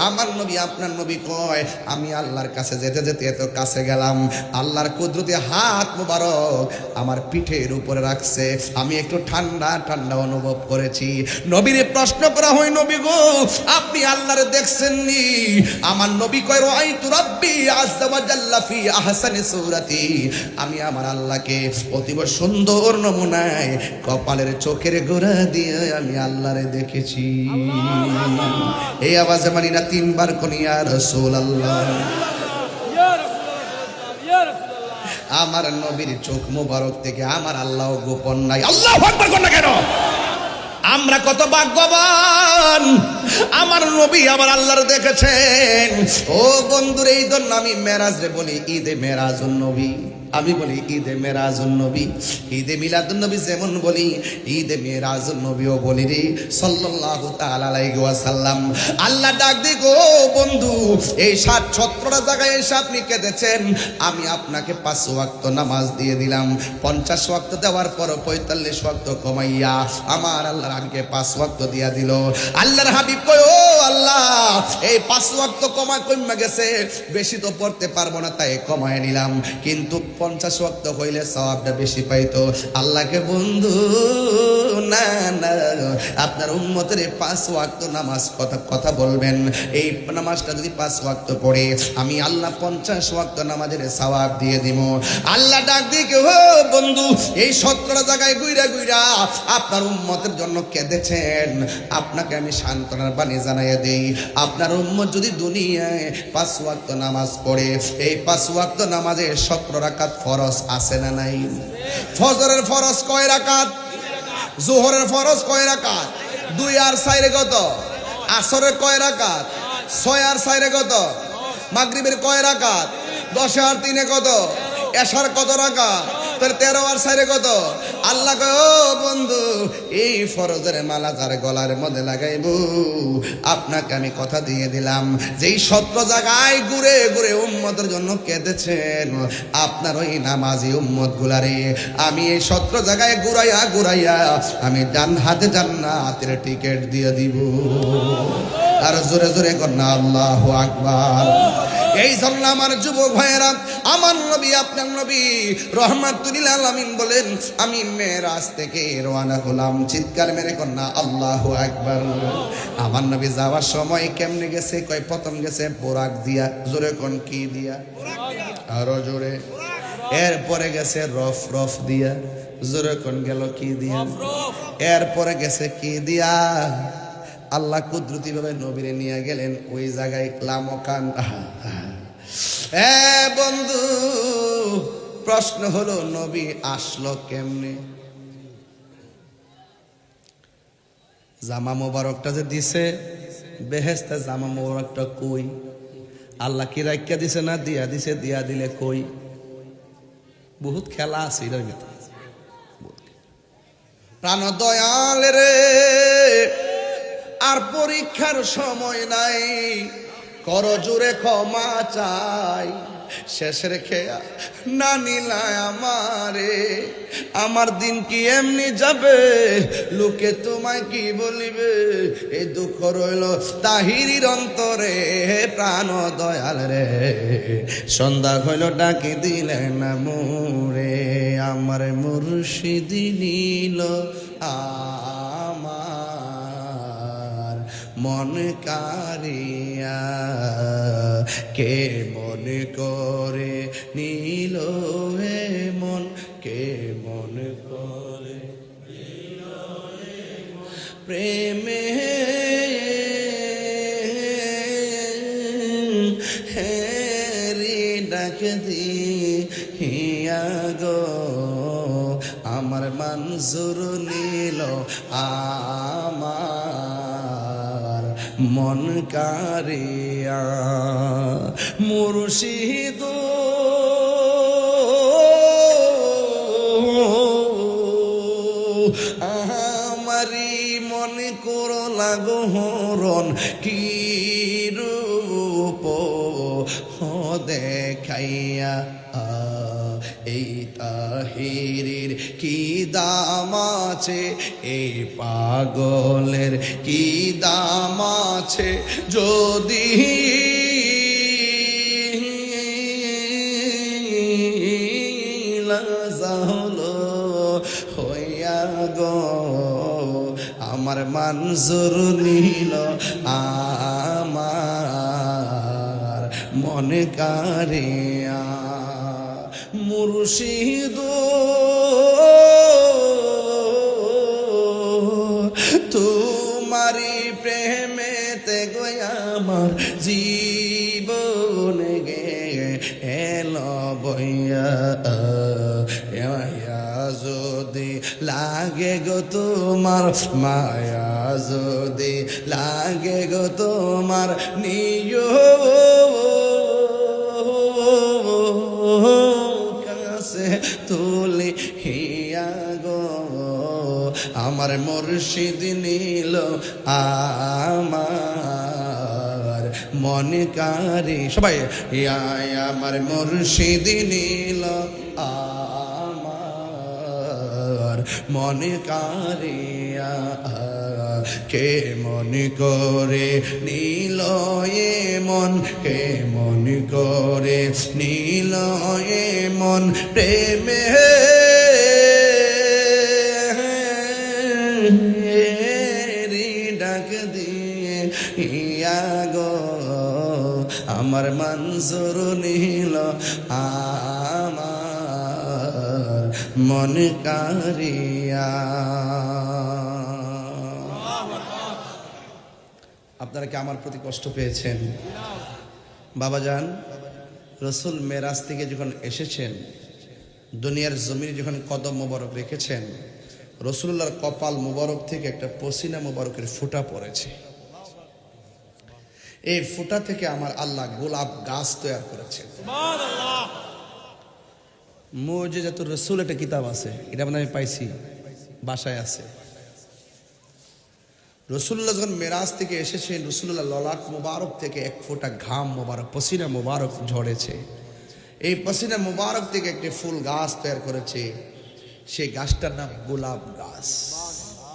আমার নবী আপনার নবী কয় আমি আল্লাহর কাছে যেতে যেতে এত কাছে গেলাম আল্লাহর কুদরতে হাত মোবারক আমার পিঠের উপরে রাখছে আমি একটু ঠান্ডা ঠান্ডা অনুভব করেছি নবীরে প্রশ্ন করা হয় নবী গো আপনি আল্লাহরে দেখছেন নি আমার নবী কয় রাআইতু রাব্বি আযজা ওয়া জাল্লা ফি আহসানি সূরাতি আমি আমার আল্লাহকে অতি সুন্দর নমুনায় কপালের চোখের গোড়া দিয়ে আমি আল্লাহরে দেখেছি এই আওয়াজে মানি না 3 বার কোন ইয়া রাসূলুল্লাহ আমার নবীর চোখ মোবারক থেকে আমার আল্লাহ গোপন নাই আল্লাহু আকবার কোন কেন আমরা কত ভাগ্যবান আমার নবী আমার আল্লাহর দেখেছেন ও বন্ধুরে এই জন্য আমি মেরাজ রে বলি ঈদে মেরাজুন নবী আমি বলি ঈদে মেরাজুন নবী ঈদে মিলাদুন নবী যেমন বলি ঈদে মেরাজুন নবীও বলি রে সাল্লাল্লাহু তাআলা আলাইহি ওয়াসাল্লাম আল্লাহ ডাক দি গো বন্ধু এই 17টা জায়গায় এসে আপনি কেঁদেছেন আমি আপনাকে 5 ওয়াক্ত নামাজ দিয়ে দিলাম 50 ওয়াক্ত দেওয়ার পর 45 ওয়াক্ত কমাইয়া আমার আল্লাহর হাবিবকে 5 ওয়াক্ত দিয়া দিল আল্লাহর হাবিব কয় ও আল্লাহ এই 5 ওয়াক্ত কমে গেছে, বেশি তো পড়তে পারবো না তাই কমায় নিলাম, কিন্তু 50 ওয়াক্ত হইলে সওয়াবটা বেশি পাইতো। আল্লাহকে বন্ধু না না, আপনার উম্মতের 5 ওয়াক্ত নামাজ কথা বলবেন, এই নামাজটা যদি 5 ওয়াক্ত পড়ে আমি আল্লাহ 50 ওয়াক্ত নামাজের সওয়াব দিয়ে দিব। আল্লাহ ডাক দিয়ে ও বন্ধু, এই 17 জায়গায় গুইরা গুইরা আপনার উম্মতের জন্য কেঁদেছেন, আপনাকে আমি সান্ত্বনার বাণী জানাইয়া দেই, আপনার উম্মত যদি দুনিয়ায় 5 ওয়াক্ত নামাজ পড়ে, এই 5 ওয়াক্ত নামাজে 17 রাকাত ফরজ আছে না নাই? ফজরের ফরজ কয় রাকাত? জোহরের ফরজ কয় রাকাত? 2 আর 4 কত? আসরের কয় রাকাত? 6 আর 4 কত? মাগরিবের কয় রাকাত? 10 আর 3 কত? এশার কত রাকাত? 13 আর 4 কত? আল্লাহ কয় ও বন্ধু, এই ফরজের মালা যার গলার মধ্যে লাগাইবো, আপনাকে আমি কথা দিয়ে দিলাম, যেই 17 জায়গায় ঘুরে ঘুরে উম্মতের জন্য কেঁদেছেন, আপনার ওই নামাজি উম্মত গুলারে আমি এই 17 জায়গায় ঘুরাইয়া ঘুরাইয়া আমি ডান হাতে জান্নাতের টিকিট দিয়ে দিব। আর জোরে জোরে কন্যা আল্লাহু আকবার। এই জন্য আমার যুবক ভাইয়েরা, আমার নবী আপনার নবী রহমাতুল লিল আলামিন বলেন, আমি মেরাজ থেকে রওনা হলাম, চিৎকার মেরে কন্যা আল্লাহু আকবার। আমার নবী যাওয়ার সময় কেমনে গেছে? কয় প্রথম গেছে বোরাক দিয়া, জোরে কোন কি দিয়া? আরো জোরে। এরপরে গেছে রফ রফ দিয়া, জোরে কোন গেল কি দিয়া? এরপরে গেছে কি দিয়া? আল্লাহ কুদরতি ভাবে নবীরে নিয়ে গেলেন ওই জায়গায় লামকান। বন্ধু, প্রশ্ন হলো নবী আসলো কেমনে? জামা মোবারকটা যে দিছে, বেহেশতে জামা মোবারকটা কই? আল্লাহ কি রাখিয়া দিছে না দিয়া দিছে? দিয়া দিলে কই? বহুত খেলা আছে এটার ভিতরে। প্রাণ দয়াল রে, আর পরীক্ষার সময় নাই, কর জোরে ক্ষমা চাই, শেষের খেয়া না নিলায় আমারে, আমার দিন কি এমনি যাবে, লোকে তোমায় কি বলিবে, এই দুঃখ রইল তাহিরির অন্তরে। প্রাণ দয়াল রে, সন্ধ্যা হইল ডাকি দিলে না মোরে, আমার মুর্শিদি নিল আমার মন কারিয়া, কে মন করে নীল হে মন, কে মন করে প্রেমে হেরি ডাক দিয়া গো, আমার মনজুর নীল আমার মন কারিয়া, মুর্শিদ আমারি মন করো লাগো হরণ, কি রূপ দেখাইয়া, এই তাহিরির কি দাম আছে, এই পাগলের কি দাম আছে, যদি লাজাহলো হইয়া গো, আমার মনজুর নিল আমার মন কারিয়া, মুর্শিদ তোমারি প্রেমেতে গয়া আমার জীবন গে এলো বইয়া, যদি লাগে গো তোমার মায়া, যদি লাগে গো তোমার নিয় কাছে তুলি হিয়া গো, আমার মুর্শিদ নিল আমার মন কারি। সবাই আমার মুর্শিদ নিল আমার মন কারিয়া, কে মনে করে নীল এ মন, কে মনে করে নীল এ মন প্রেমে ডাক দিয়ে ইয়া গো আমার মনসুর নীল আমার মন কারিয়া। আপনারা কি আমার প্রতি কষ্ট পেয়েছেন? বাবাজান, রসুল মেরাজ থেকে যখন এসেছেন, দুনিয়ার জমিনে যখন কদম মোবারক রেখেছেন, রসুল্লাহর কপাল মোবারক থেকে একটা পসিনা মোবারকের ফুটা পড়েছে। এই ফুটা থেকে আমার আল্লাহ গোলাপ গাছ তৈরি করেছে। মুজিজাতুর রাসূল একটা কিতাব আছে, এটা মানে আমি পাইছি, বাসায় আছে। রসুল্লাহ যখন মেরাজ থেকে এসেছেন, রসুল্লাহ ললাট মোবারক থেকে এক ফোঁটা ঘাম মোবারক, পসিনা মোবারক ঝরেছে। এই পসিনা মোবারক থেকে একটি ফুল গাছ তৈরি করেছে, সেই গাছটার নাম গোলাপ গাছ।